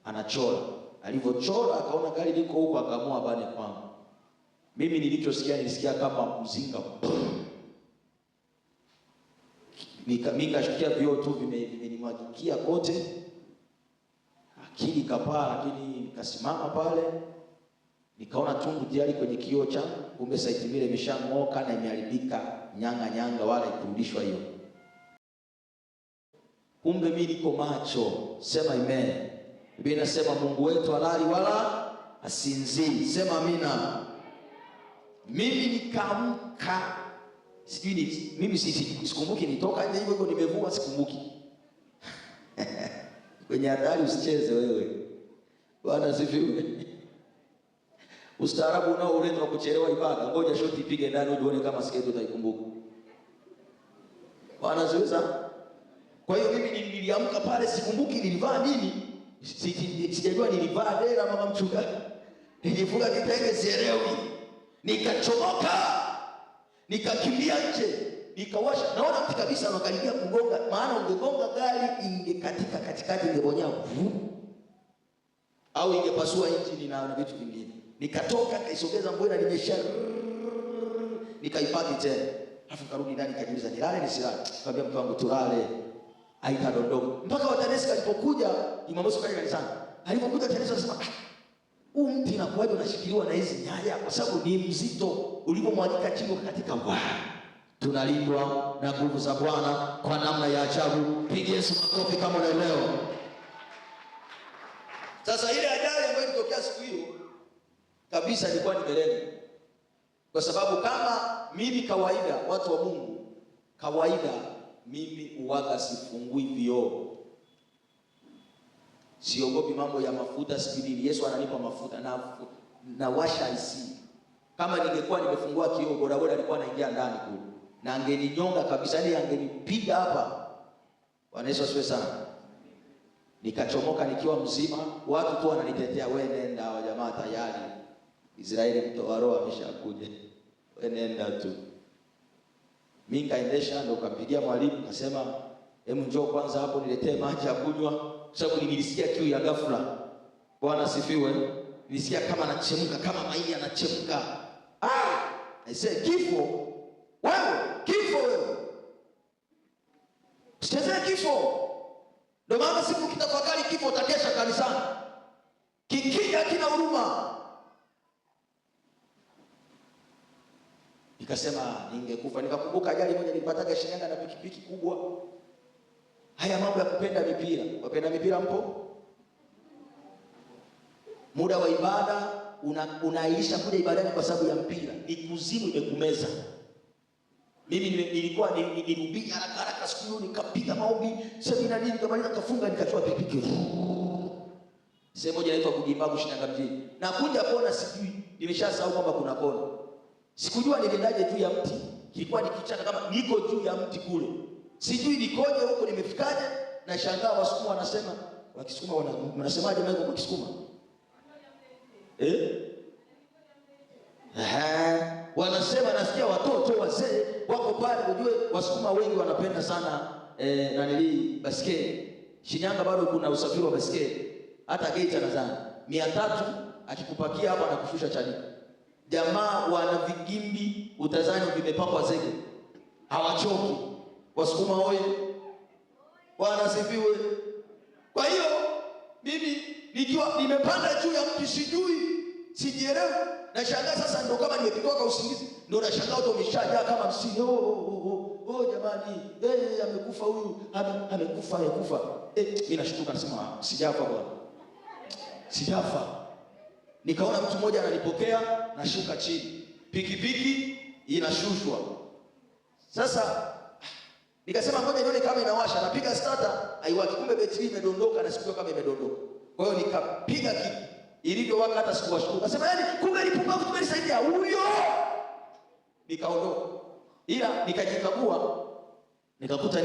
anachora. Alivyochora akaona gari liko huko akaamua bane kwangu. Mimi nilisikia kama mzinga. Nikashikia vioo tu vimenimwagikia kote. Akili kapaa, lakini nikasimama pale. Nikaona tundu tayari kwenye kioo changu, kumbe site mile imeshang'oka na imeharibika nyanga wala ikurudishwa hiyo. Kumbe mimi niko macho. Sema amen. Biblia inasema Mungu wetu halali wala asinzii. Sema amina. Mimi nikaamka. Mimi sikumbuki nitoka nje hivyo nimevua sikumbuki. Kwenye hatari usicheze wewe. Bwana asifiwe. Ustaarabu unaoletwa kuchelewa ibada, ngoja shoti ipige ndani uone kama skate utaikumbuka. Wanaziweza. Kwa hiyo mimi niliamka pale, sikumbuki nilivaa nini. Sijajua nilivaa dera mama mchungaji. Nilifunga kitenge sielewi. Nikachomoka. Nikakimbia nje. Nikawasha. Naona mtu kabisa anakaribia kugonga, maana ungegonga gari ingekatika katikati, ingebonya au ingepasua injini na vitu vingine. Nikatoka kaisogeza mbona nimesha, nikaipaki tena. Alafu karudi ndani kajiuliza nilale nisilale. Nikamwambia mke wangu tulale. Haitadondoka. Mpaka watanesi alipokuja Jumamosi kaja kanisani. Alipokuja watanesi akasema, huu mti inakuwaje unashikiliwa na hizi nyaya? Kwa sababu ni mzito. Ulipomwagika chini katika tunalindwa na nguvu za Bwana kwa namna ya ajabu. Pigie Yesu makofi kama unaelewa. Sasa ile ajali ambayo ilitokea siku hiyo kabisa ilikuwa nimelenga. Kwa sababu kama mimi kawaida, watu wa Mungu, kawaida mimi uwaga sifungui vioo. Siogopi mambo ya mafuta sipidini. Yesu ananipa mafuta na washa IC. Kama ningekuwa nimefungua kioo, bodaboda alikuwa anaingia ndani kule. Na angeninyonga kabisa, ni angenipiga hapa. Bwana Yesu asifiwe sana. Nikachomoka nikiwa mzima, watu tu wananitetea, wewe nenda, wa jamaa tayari Israeli mtoa roho ameshakuja. Wewe nenda tu. Mimi nikaendesha, ndo kampigia mwalimu akasema, "Hebu njoo kwanza hapo niletee maji ya kunywa." Kwa sababu nilisikia kiu ya ghafla. Bwana asifiwe. Nilisikia kama anachemka, kama maini yanachemka. Aisee, kifo. Wewe, kifo wewe. Usichezee kifo. Ndio maana siku kitafakari kifo utakesha kanisani. Kikija kina huruma. Nikasema ningekufa. Nikakumbuka ajali moja nilipataga Shinyanga na pikipiki kubwa. Haya mambo ya kupenda mipira. Wapenda mipira mpo? Muda wa ibada unailisha kuja ibadani kwa sababu ya mpira. Ni kuzimu imekumeza. Mimi nilikuwa nilihubiri haraka siku hiyo, nikapiga maombi, semina nini, nikamaliza kafunga, nikachukua pikipiki. Sehemu moja inaitwa Kujimbagu Shinyanga mjini. Na kuja kona sijui, nimeshasahau kwamba kuna kona. Sikujua nilendaje juu ya mti. Kilikuwa nikichana kama niko juu ya mti kule. Sijui nikoje huko nimefikaje, na shangaa Wasukuma wanasema, Wakisukuma wanasemaje mimi kwa Kisukuma? Wanasema, nasikia watoto wazee wako pale, unajue Wasukuma wengi wanapenda sana basikeli. Shinyanga bado kuna usafiri wa basikeli. Hata Geita nadhani 300 akikupakia hapa na kushusha Chanika. Jamaa wana vigimbi utazani vimepakwa zege. Hawachoki. Wasukuma oye. Bwana asifiwe. Kwa hiyo mimi nikiwa nimepanda juu ya mti sijielewi. Na shangaa sasa ndo kama nimepigwa kwa usingizi, ndo na shangaa watu wameshajaa kama msini. Jamani, amekufa huyu, amekufa. Mimi nashtuka nasema sijafa bwana. Sijafa. Nikaona mtu mmoja ananipokea, nashuka chini. Pikipiki inashushwa. Sasa nikasema ngoja nione kama inawasha, napiga starter, haiwaki. Kumbe betri imedondoka na sikujua kama imedondoka. Kwa hiyo nikapiga kitu. Ilivyowaka hata sikuwashtuka. Nasema kumbe nipumbavu tumenisaidia huyo. Nikaondoka. Ila nikajikagua, nikakuta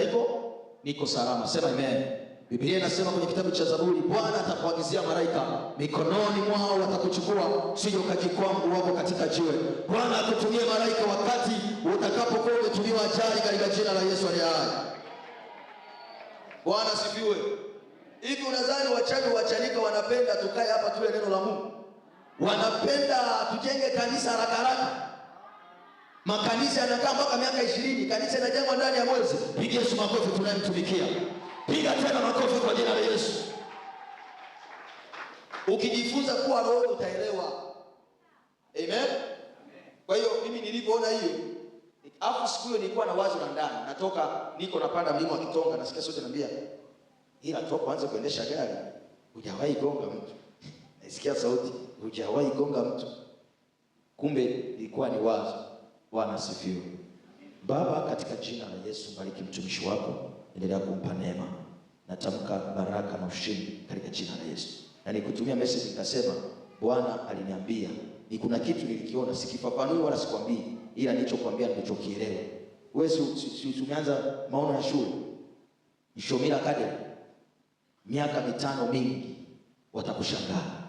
niko salama. Sema amen. Biblia inasema kwenye kitabu cha Zaburi, Bwana atakuagizia malaika, mikononi mwao watakuchukua, usije ukajikwaa mguu wako katika jiwe. Bwana akutumie malaika wakati utakapokuwa umetumiwa ajali, katika jina la Yesu aliye hai. Bwana sifiwe. Hivi unadhani wachawi wa Chanika wanapenda tukae hapa tule neno la Mungu? Wanapenda tujenge kanisa haraka. Makanisa yanakaa mpaka miaka 20, kanisa linajengwa ndani ya mwezi. Piga Yesu makofi tunayemtumikia. Piga tena makofi kwa jina la Yesu. Ukijifunza kuwa roho utaelewa. Amen. Kwa hiyo mimi nilipoona hiyo, afu siku hiyo nilikuwa na wazo la ndani. Niko napanda mlima wa Kitonga, nasikia sote naambia, ila toka anza kuendesha gari, hujawahi gonga mtu. Nasikia sauti, hujawahi gonga mtu. Kumbe ilikuwa ni wazo. Bwana asifiwe. Baba, katika jina la Yesu, bariki mtumishi wako, endelea kumpa neema. Natamka baraka na ushindi katika jina la Yesu. Na nikutumia message nikasema, Bwana aliniambia, ni kuna kitu nilikiona, sikifafanui wala sikwambii, ila nilichokuambia nilichokielewa. Wewe umeanza maono ya shule Ishomila Academy, miaka 5 mingi, watakushangaa.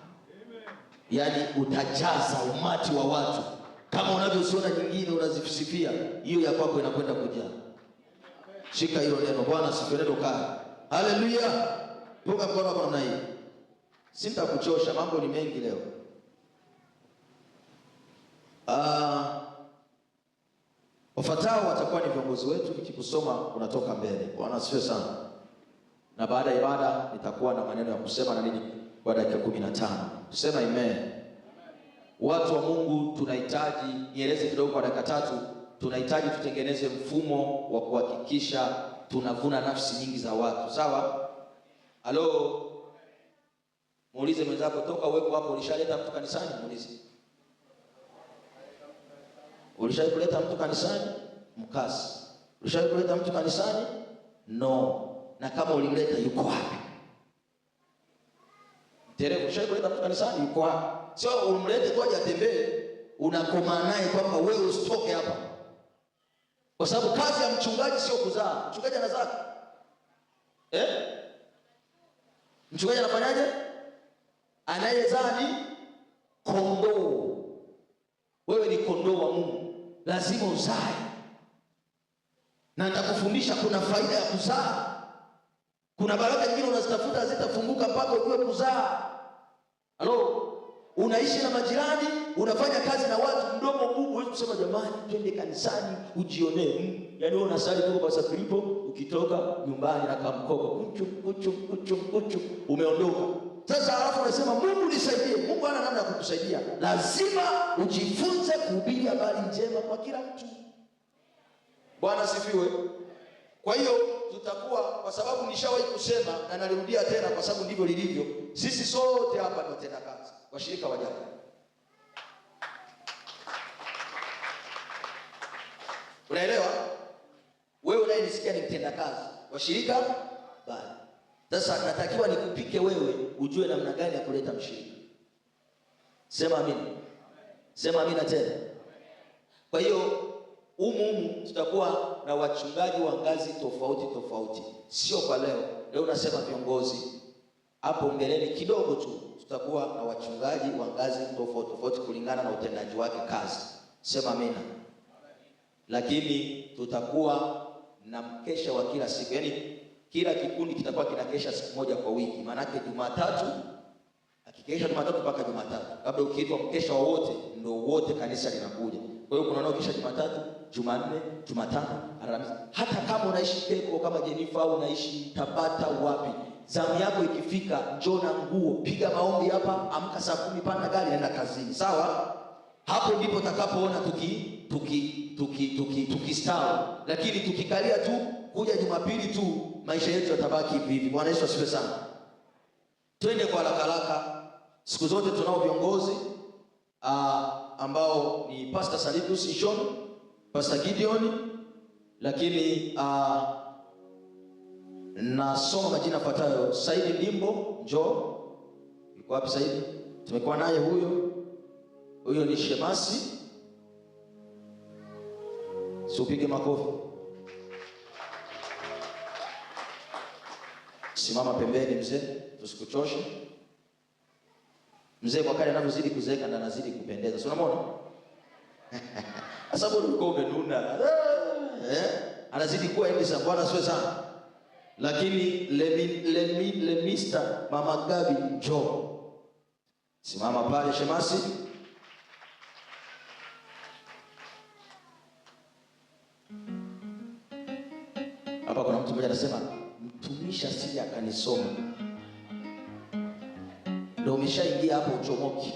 Yaani utajaza umati wa watu kama unavyoziona nyingine unazifisifia, hiyo ya kwako inakwenda kujaa. Shika hilo neno. Bwana asifiwe. Neno kaa. Haleluya. Punga mkono kwa namna hii. Sitakuchosha, mambo ni mengi leo. Wafuatao watakuwa ni viongozi wetu, nikikusoma unatoka mbele. Bwana asifiwe sana. Na baada ya ibada nitakuwa na maneno ya kusema na nini kwa dakika 15. Tusema amen. Watu wa Mungu, tunahitaji, nieleze kidogo kwa dakika 3, tunahitaji tutengeneze mfumo wa kuhakikisha tunavuna nafsi nyingi za watu. Sawa? Halo. Muulize mwenzako, toka uwepo hapo ulishaleta mtu kanisani? Muulize. Ulishaleta mtu kanisani? Mkasi. Ulishaleta mtu kanisani? No. Na kama ulimleta yuko wapi? Dereva, ulishaleta mtu kanisani yuko wapi? Sio umlete tu aje atembee, unakoma naye kwamba wewe usitoke hapa. Kwa sababu kazi ya mchungaji sio kuzaa. Mchungaji anazaa. Mchungaji anafanyaje? Anayezaa ni kondoo. Wewe ni kondoo wa Mungu, lazima uzae. Na nitakufundisha kuna faida ya kuzaa. Kuna baraka nyingine unazitafuta hazitafunguka mpaka ujue kuzaa. Halo, unaishi na majirani, unafanya kazi na watu, mdomo mbubu, wewe kusema jamani twende kanisani ujionee. Yaani wewe unasali tu kwa Filipo, ukitoka nyumbani na kamkoko kuchu umeondoka. Sasa alafu unasema Mungu nisaidie. Mungu hana namna ya kukusaidia. Lazima ujifunze kuhubiri habari njema kwa kila mtu. Bwana sifiwe. Kwa hiyo tutakuwa, kwa sababu nishawahi kusema na nalirudia tena kwa sababu ndivyo lilivyo, sisi sote hapa ni watenda kazi, washirika wa jamii. Unaelewa? Wewe unayenisikia ni mtenda kazi, washirika bali. Sasa natakiwa nikupike wewe ujue namna gani ya kuleta mshirika. Sema amina. Sema amina tena. Kwa hiyo tutakuwa na wachungaji wa ngazi tofauti tofauti. Sio kwa leo. Leo nasema viongozi. Hapo mbeleni kidogo tu tutakuwa na wachungaji wa ngazi tofauti tofauti kulingana na utendaji wake kazi. Sema amina. Lakini tutakuwa na mkesha wa kila siku. Yaani kila kikundi kitakuwa kinakesha siku moja kwa wiki. Maana yake Jumatatu, akikesha Jumatatu mpaka Jumatatu. Labda ukiitwa mkesha wote ndio wote kanisa linakuja. Kwa hiyo kuna nao kisha Jumatatu, Jumanne, Jumatano, Alhamisi. Hata kama unaishi Keko kama Jennifer au unaishi Tabata wapi, zamu yako ikifika njoo na nguo, piga maombi hapa, amka saa 10 panda gari naenda kazini. Sawa? Hapo ndipo utakapoona tukistawi. Lakini tukikalia tu kuja Jumapili tu, maisha yetu yatabaki hivi. Bwana Yesu asifiwe sana. Twende kwa haraka. Siku zote tunao viongozi ambao ni Pastor Salidus Ishon, Pastor Gideon, lakini nasoma majina yafuatayo. Saidi Ndimbo, njoo. Yuko wapi Saidi? Tumekuwa naye huyo ni shemasi. Usipige makofi. Simama pembeni mzee, tusikuchoshe. Mzee kwa kale anavyozidi kuzeeka na anazidi kupendeza. Si unamwona? Sababu ulikuwa umenuna. Anazidi kuwa hivi sana. Bwana asifiwe sana. Lakini le Mr. Mama Gabi njoo. Simama pale shemasi. Hapa kuna mtu mmoja anasema mtumishi asije akanisoma. Ndio umeshaingia hapo uchomoki.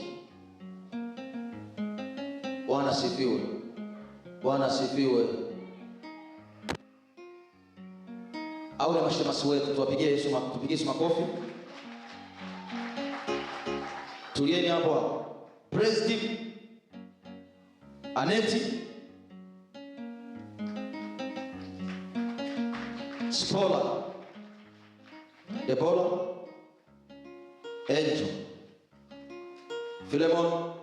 Bwana sifiwe. Bwana sifiwe. Au na mashemasi wetu tuwapigie Yesu makofi. Tulieni hapo. President Aneti Spola Debola Angel Philemon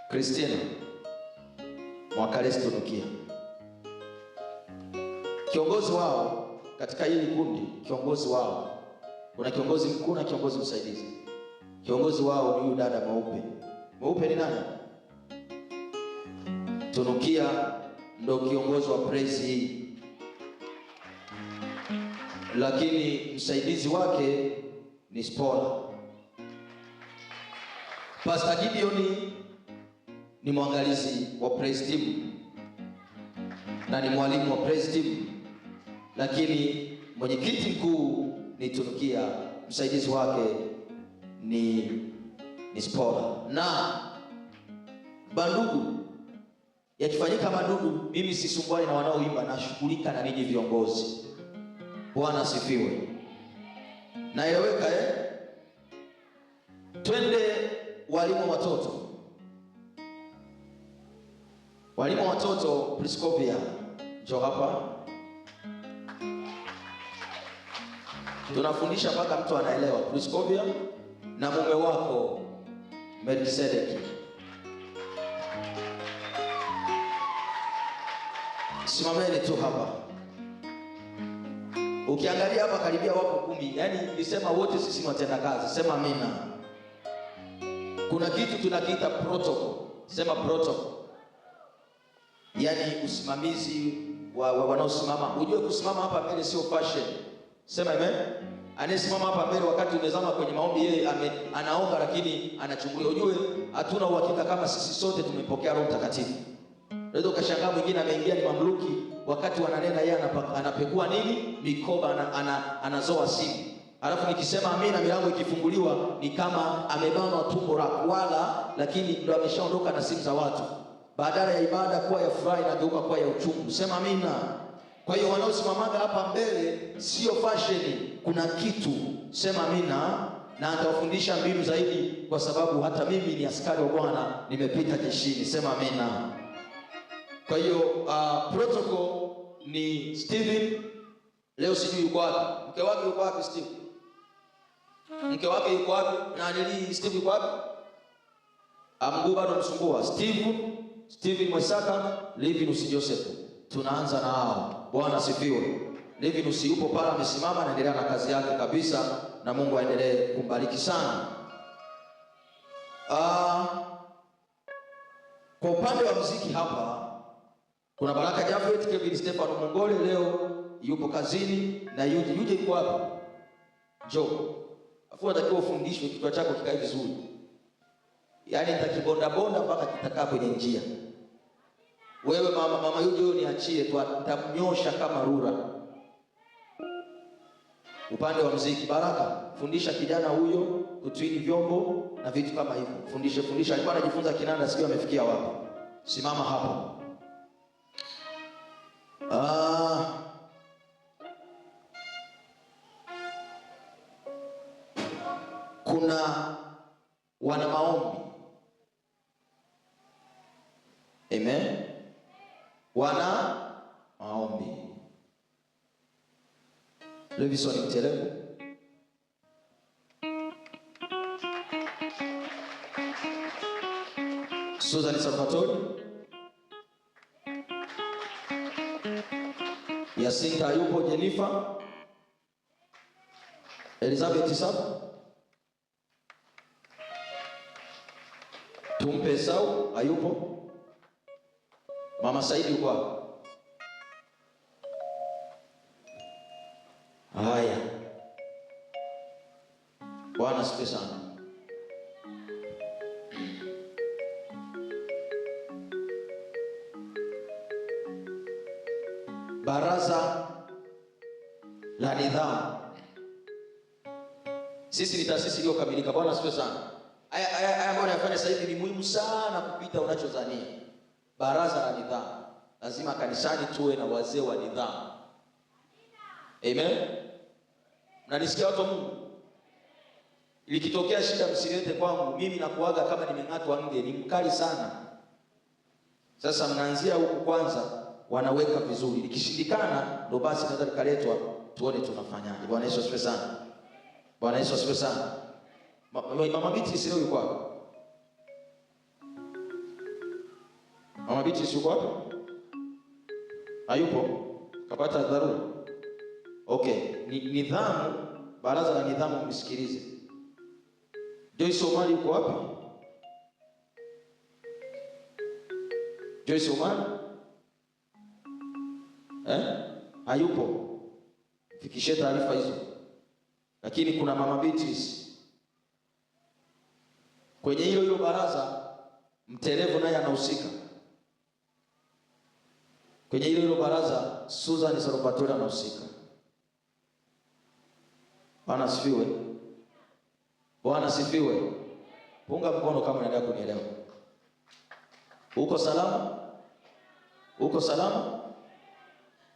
Christina Mwakalesi Tunukia. Kiongozi wao katika hili kundi, kiongozi wao, kuna kiongozi mkuu na kiongozi msaidizi. Kiongozi wao ni huyu dada mweupe. Mweupe ni nani? Tunukia ndo kiongozi wa praise hii, lakini msaidizi wake ni Spola. Pastor Gideon ni mwangalizi wa praise team na ni mwalimu wa praise team, lakini mwenyekiti mkuu ni Tunukia, msaidizi wake ni Spola. Na bandugu, yakifanyika madudu, mimi sisumbuani na wanaoimba, nashughulika na ninyi viongozi. Bwana sifiwe. Naeleweka Twende walimu watoto. Walimu watoto, Priscovia, njoo hapa. Tunafundisha mpaka mtu anaelewa. Priscovia na mume wako Melkisedeki. Simameni tu hapa. Ukiangalia hapa karibia wapo 10. Yaani nilisema wote sisi watenda kazi. Sema amina. Kuna kitu tunakiita protocol. Sema protocol. Yaani usimamizi wa wanaosimama. Ujue kusimama hapa mbele sio fashion. Sema amen. Anayesimama hapa mbele wakati umezama kwenye maombi, yeye anaomba lakini anachungulia. Ujue hatuna uhakika kama sisi sote tumepokea Roho Mtakatifu. Unaweza ukashangaa mwingine ameingia ni mamluki, wakati wananena yeye anapekua nini? Mikoba, anazoa simu. Alafu nikisema amina, milango ikifunguliwa ni kama amebanwa tumbo la kuwala, lakini ndio ameshaondoka na simu za watu. Badala ya ibada kuwa ya furaha inageuka kuwa ya uchungu. Sema amina. Kwa hiyo wanaosimamaga hapa mbele sio fashion, kuna kitu. Sema amina. Na nitawafundisha mbinu zaidi, kwa sababu hata mimi ni askari wa Bwana, nimepita jeshini. Sema amina. Kwa hiyo protocol ni Steven. Leo sijui yuko wapi. Mke wake yuko wapi Steve? Mke wake yuko wapi? Na nili Steve yuko wapi? Mguu bado msumbua. Steven Mwesaka, Livinus Joseph. Tunaanza na hao. Bwana sifiwe. Livinus yupo pale amesimama, anaendelea na kazi yake kabisa, na Mungu aendelee kumbariki sana. Kwa upande wa muziki hapa kuna Baraka Jafet, Kevin Stefano Mongole leo yupo kazini, na yuje yuko wapi? Jo. Afu unatakiwa ufundishwe kichwa chako kikae vizuri. Yaani nitakibonda bonda mpaka kitakaa kwenye njia. Wewe mama yuje niachie tu, nitamnyosha kama rura. Upande wa muziki, Baraka, fundisha kijana huyo kutwini vyombo na vitu kama hivyo. Fundisha. Alikuwa anajifunza kinanda, sio amefikia wapi. Simama hapo. Kuna wana maombi. Amen. Wana maombi. Levison Mtelevu. Susan Salvatore. Yasinta yupo, Jennifer. Elizabeth Saba. Tumpe Sau hayupo. Mama Saidi yuko wapi? Haya. Bwana asifiwe sana. Baraza la nidhamu. Sisi ni taasisi iliyokamilika. Bwana asifiwe sana. Haya ambayo nafanya sasa hivi ni muhimu sana kupita unachozania. Baraza la nidhamu. Lazima kanisani tuwe na wazee wa nidhamu. Amen. Mnanisikia watu wa Mungu? Ilikitokea shida msilete kwangu, mimi nakuaga kama nimeng'atwa nge, ni mkali sana. Sasa mnaanzia huku kwanza, wanaweka vizuri. Ikishindikana ndo basi naweza nikaletwa tuone tunafanyaje. Bwana Yesu asifiwe sana. Bwana Yesu asifiwe sana. Mama Biti sio yuko hapo. Mama Beatrice yuko wapi? Hayupo? Kapata dharura. Okay, nidhamu, baraza la nidhamu msikilize. Joyce Omari yuko wapi? Joyce Omari? Hayupo. Fikishe taarifa hizo. Lakini kuna Mama Beatrice. Kwenye hilo baraza Mtelevu naye anahusika. Kwenye hilo baraza Susan Salvatore anahusika. Bwana asifiwe. Bwana asifiwe. Punga mkono kama unaendelea kunielewa. Uko salama? Uko salama?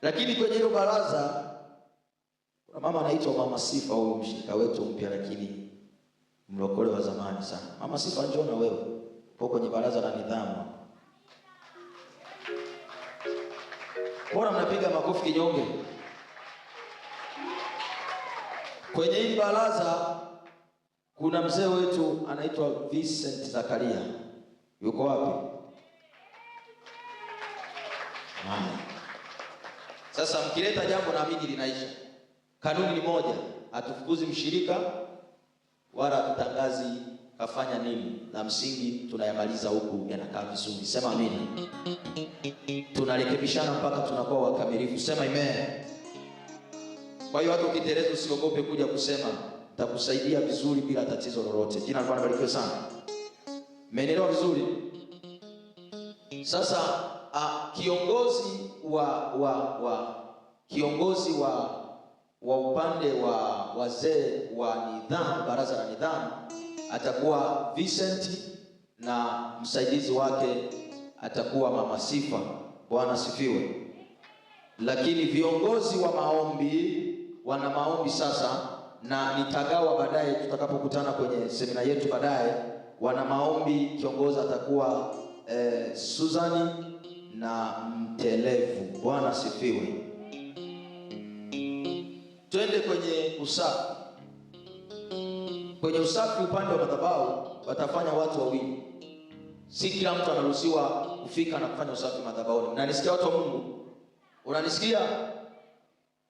Lakini kwenye hilo baraza kuna mama anaitwa Mama Sifa, huyo mshirika wetu mpya lakini mlokole wa zamani sana. Mama Sifa, njoo na wewe. Uko kwenye baraza la nidhamu. Bora mnapiga makofi kinyonge. Kwenye hili baraza kuna mzee wetu anaitwa Vincent Zakaria. Yuko wapi? Sasa mkileta jambo naamini linaisha. Kanuni ni moja, hatufukuzi mshirika wala hatutangazi kafanya nini. La msingi tunayamaliza huku yanakaa vizuri. Sema amina. Tunarekebishana mpaka tunakuwa wakamilifu. Sema amen. Kwa hiyo hata ukiteleza usiogope kuja kusema, nitakusaidia vizuri bila tatizo lolote. Jina la Bwana libarikiwe sana. Mmenielewa vizuri? Sasa kiongozi wa upande wa wazee wa nidhamu, baraza la nidhamu, atakuwa Vincent na msaidizi wake atakuwa Mama Sifa. Bwana asifiwe. Lakini viongozi wa maombi wana maombi sasa, na nitagawa baadaye tutakapokutana kwenye semina yetu baadaye. Wana maombi, kiongozi atakuwa Suzani na Mtelevu. Bwana asifiwe. Twende kwenye usafi. Kwenye usafi upande wa madhabahu watafanya watu wawili. Si kila mtu anaruhusiwa kufika na kufanya usafi madhabahuni. Mnanisikia watu wa Mungu? Unanisikia?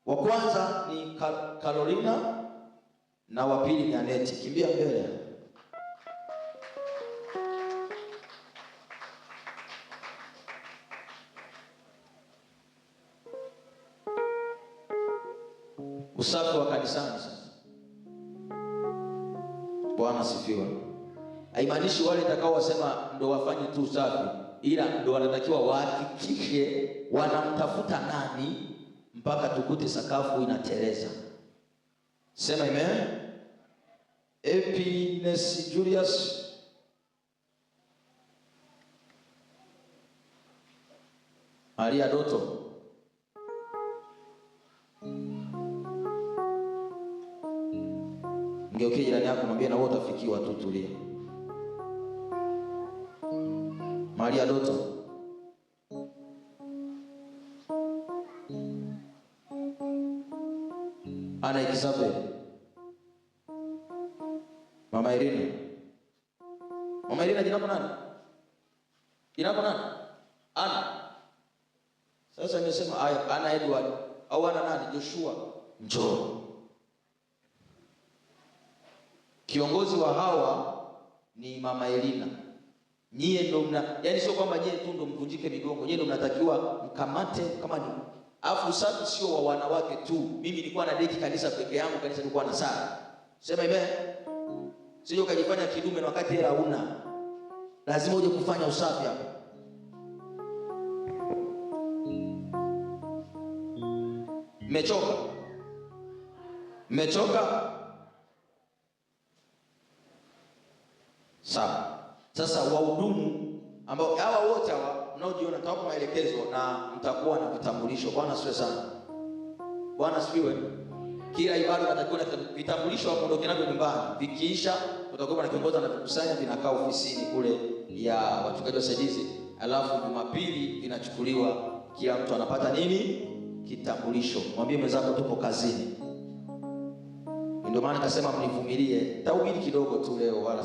Wa kwanza ni Carolina na wa pili ni Aneti. Kimbia mbele. Usafi wa kanisani sasa. Bwana asifiwe. Haimaanishi wale watakao wasema ndo wafanye tu usafi, ila ndo wanatakiwa wahakikishe wanamtafuta nani mpaka tukute sakafu inateleza. Sema amen. Epines Julius, Maria Doto, ngeukie jirani yako mwambie na wewe utafikiwa tu, tulia. Maria Doto, Ana Isabel, Mama Irina. Mama Irina jina lako nani? Jina lako nani? Ana. Sasa nimesema haya, Ana Edward au Ana nani? Joshua. Njoo. Kiongozi wa hawa ni Mama Elina. Nyie ndo yani sio kwamba nyie tu ndo mvunjike migongo, nyie ndo mnatakiwa mkamate kama ni. Afu usafi sio wa wanawake tu. Mimi nilikuwa na deki kanisa peke yangu, kanisa lilikuwa na sala. Sema amen. Sio ukajifanya kidume na wakati hela huna. Lazima uje kufanya usafi hapa. Mmechoka? Mmechoka? Sawa. Sasa wahudumu ambao hawa wote hawa mnaojiona tawapa maelekezo na mtakuwa na vitambulisho. Bwana asifiwe sana. Bwana asifiwe. Kila ibada natakiwa na vitambulisho hapo ndio kinavyo nyumbani. Vikiisha tutakuwa na kiongozi anavikusanya, vinakaa ofisini kule ya wachungaji wasaidizi. Alafu Jumapili vinachukuliwa, kila mtu anapata nini? Kitambulisho. Mwambie mwenzako tupo kazini. Ndio maana nikasema mnivumilie. Tahubiri kidogo tu leo wala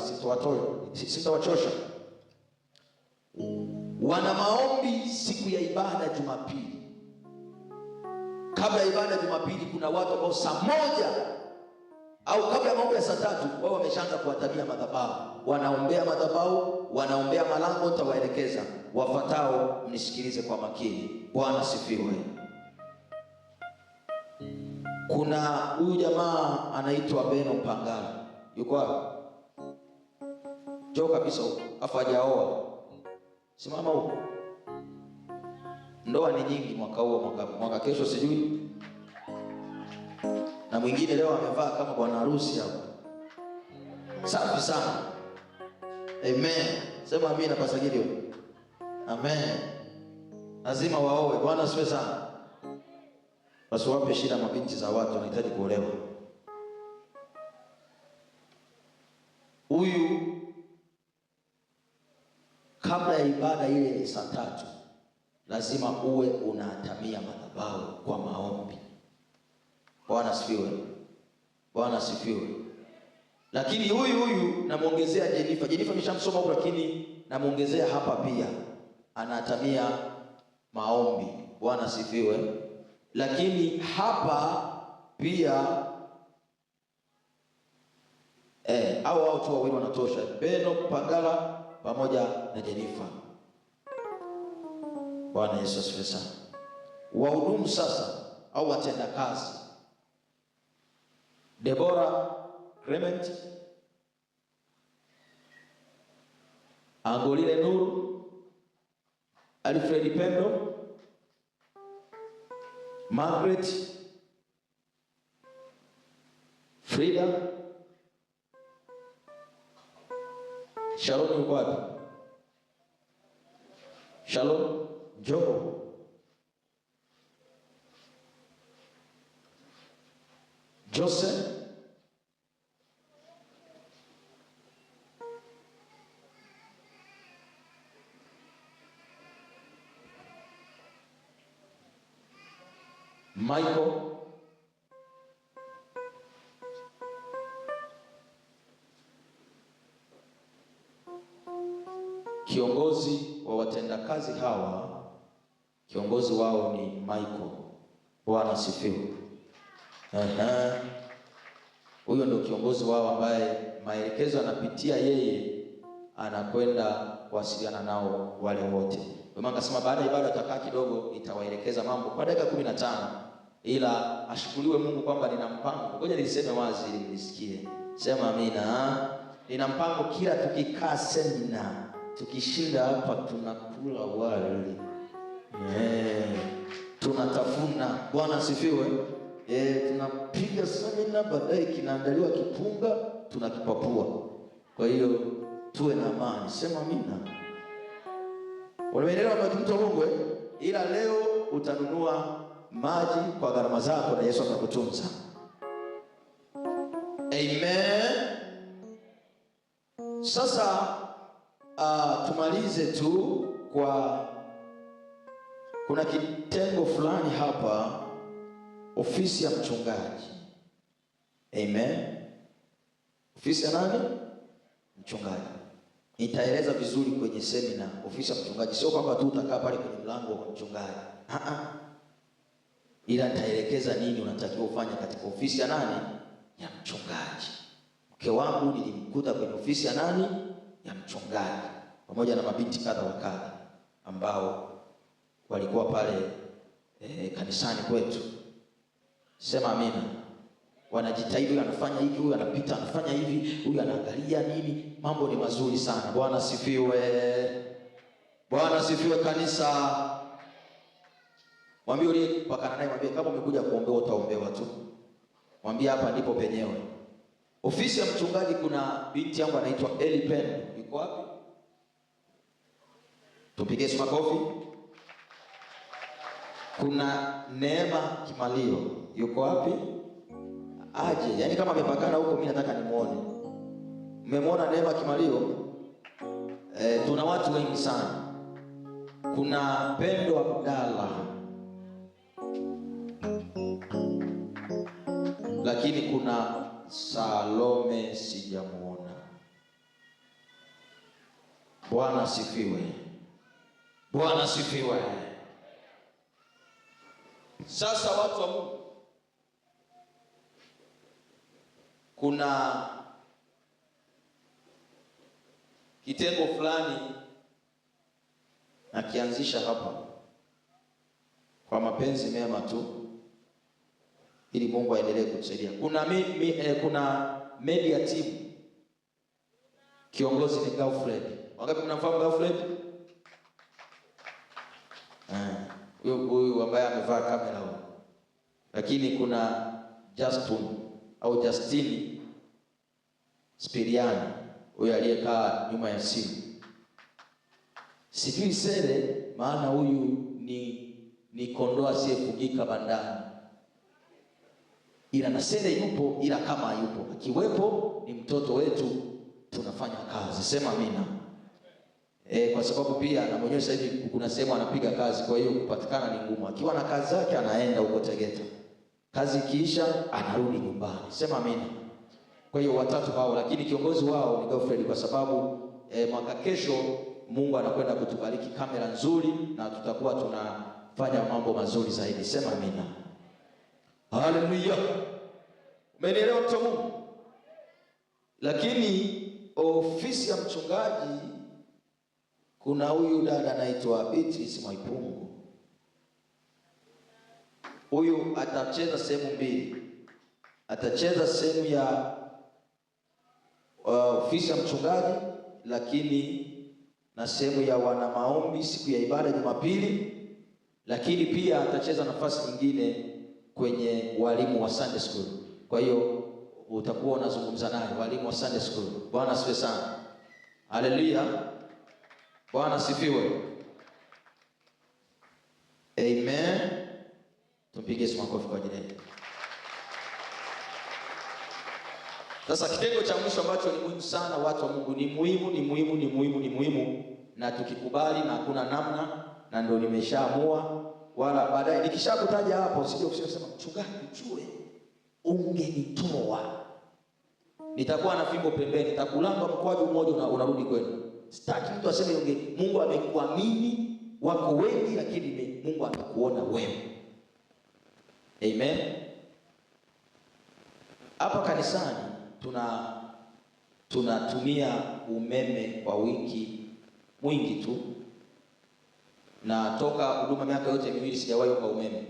sitawachosha. wana maombi siku ya ibada Jumapili. Kabla ya ibada Jumapili kuna watu ambao saa 1 au kabla ya maombi ya saa 3 wao wameshaanza kuwatabia madhabahu. Wanaombea madhabahu, wanaombea malango. Nitawaelekeza wafuatao, mnisikilize kwa makini. Bwana sifiwe. Kuna huyu jamaa anaitwa Beno Pangala. Yuko wapi? Njoo kabisa huko. Afa hajaoa. Simama huko. Ndoa ni nyingi mwaka huo, mwaka kesho sijui. Na mwingine leo amevaa kama bwana harusi hapo. Safi sana. Amen. Sema amina pasagilio. Amen. Lazima waoe. Bwana asifiwe sana. Wasiwape shida mabinti za watu wanahitaji kuolewa. Huyu kabla ya ibada ile saa 3 lazima uwe unatamia madhabahu kwa maombi. Bwana asifiwe. Bwana asifiwe. Lakini huyu namuongezea Jennifer. Jennifer nimeshamsoma huko, lakini namuongezea hapa pia anatamia maombi. Bwana asifiwe. Lakini hapa pia au tu wawili wanatosha. Beno Pangala pamoja na Jennifer. Bwana Yesu asifiwe sana. Wahudumu sasa au watenda kazi: Deborah Clement, Angolile Nuru, Alfred Pendo, Margaret, Frida, Shalom. Yuko wapi? Shalom Jobo, Joseph, Michael, kiongozi wa watendakazi hawa, kiongozi wao ni Michael. Bwana asifiwe. Huyo ndio kiongozi wao ambaye maelekezo anapitia yeye, anakwenda kuwasiliana nao wale wote. Kwa maana akasema baada ya ibada tutakaa kidogo, nitawaelekeza mambo kwa dakika 15, ila ashukuriwe Mungu kwamba nina mpango. Ngoja niseme wazi ili mnisikie. Sema amina. Nina mpango, kila tukikaa semina, tukishinda hapa tunakula wali. Tunatafuna. Bwana asifiwe. Tunapiga semina, baadaye kinaandaliwa kipunga, tunakipapua. Kwa hiyo tuwe na amani. Sema amina. Unaelewa mtu Mungu, ila leo utanunua maji kwa gharama zako na Yesu atakutunza. Amen. Sasa tumalize tu kwa kuna kitengo fulani hapa, ofisi ya mchungaji. Amen. Ofisi ya nani? Mchungaji. Nitaeleza vizuri kwenye semina ofisi ya mchungaji. Sio kwamba tu utakaa pale kwenye mlango wa mchungaji. Ila nitaelekeza nini unatakiwa ufanye katika ofisi ya nani? Ya mchungaji. Mke wangu nilimkuta kwenye ofisi ya nani? Ya mchungaji, pamoja na mabinti kadha wa kadha ambao walikuwa pale kanisani kwetu. Sema amina. Wanajitahidi, huyu anafanya hivi, huyu anapita anafanya hivi, huyu anaangalia nini. Mambo ni mazuri sana. Bwana asifiwe. Bwana asifiwe kanisa. Mwambie yule pakana naye, mwambie kama umekuja kuombewa utaombewa tu. Mwambie hapa ndipo penyewe. Ofisi ya mchungaji kuna binti yangu anaitwa Eli Pen. Yuko wapi? Tupige makofi. Kuna Neema Kimalio. Yuko wapi? Aje. Yaani kama amepakana huko mimi nataka nimuone. Mmemwona Neema Kimalio? Tuna watu wengi sana. Kuna Pendo Abdalla. Lakini kuna Salome sijamuona. Bwana asifiwe. Bwana sifiwe. Sasa watu wa Mungu, kuna kitengo fulani nakianzisha hapa kwa mapenzi mema tu, ili Mungu aendelee kutusaidia. Kuna media team, kiongozi ni Godfred. Wangapi mnamfahamu Godfred? Huyu ambaye amevaa kamera huyo. Lakini kuna Justini Spiriani, huyu aliyekaa nyuma ya simu. Sijui Sele, maana huyu ni kondoo asiyefugika bandani. Ila na Sele yupo, ila kama hayupo, akiwepo ni mtoto wetu, tunafanya kazi. Sema amina. Kwa sababu pia na mwenyewe sasa hivi kuna sehemu anapiga kazi, kwa hiyo kupatikana ni ngumu. Akiwa na kazi zake anaenda huko Tegeta, kazi ikiisha anarudi nyumbani. Sema amina. Kwa hiyo watatu hao, lakini kiongozi wao ni Godfred, kwa sababu mwaka kesho Mungu anakwenda kutubariki kamera nzuri na tutakuwa tunafanya mambo mazuri zaidi. Sema amina. Haleluya. Umenielewa mtu wa Mungu? Lakini ofisi ya mchungaji, kuna huyu dada anaitwa Beatrice Mwaipungu. Huyu atacheza sehemu mbili. Atacheza sehemu ya ofisi ya mchungaji, lakini na sehemu ya wana maombi siku ya ibada Jumapili, lakini pia atacheza nafasi nyingine kwenye walimu wa Sunday school. Kwa hiyo utakuwa unazungumza naye, walimu wa Sunday school. Bwana asifiwe sana. Haleluya. Bwana asifiwe. Amen. Tumpige makofi kwa ajili yake. Sasa kitengo cha mwisho ambacho ni muhimu sana, watu wa Mungu, ni muhimu, na tukikubali na hakuna namna, na ndio nimeshaamua, wala baadaye nikishakutaja hapo usije kusema mchungaji ujue ungenitoa. Nitakuwa na fimbo pembeni, nitakulamba mkwaju mmoja unarudi kwenu. Sitaki mtu aseme Mungu amekuamini, wako wengi, lakini Mungu amekuona wewe. Amen. Hapa kanisani tunatumia umeme kwa wiki mwingi tu, na toka huduma miaka yote miwili sijawahi kwa umeme.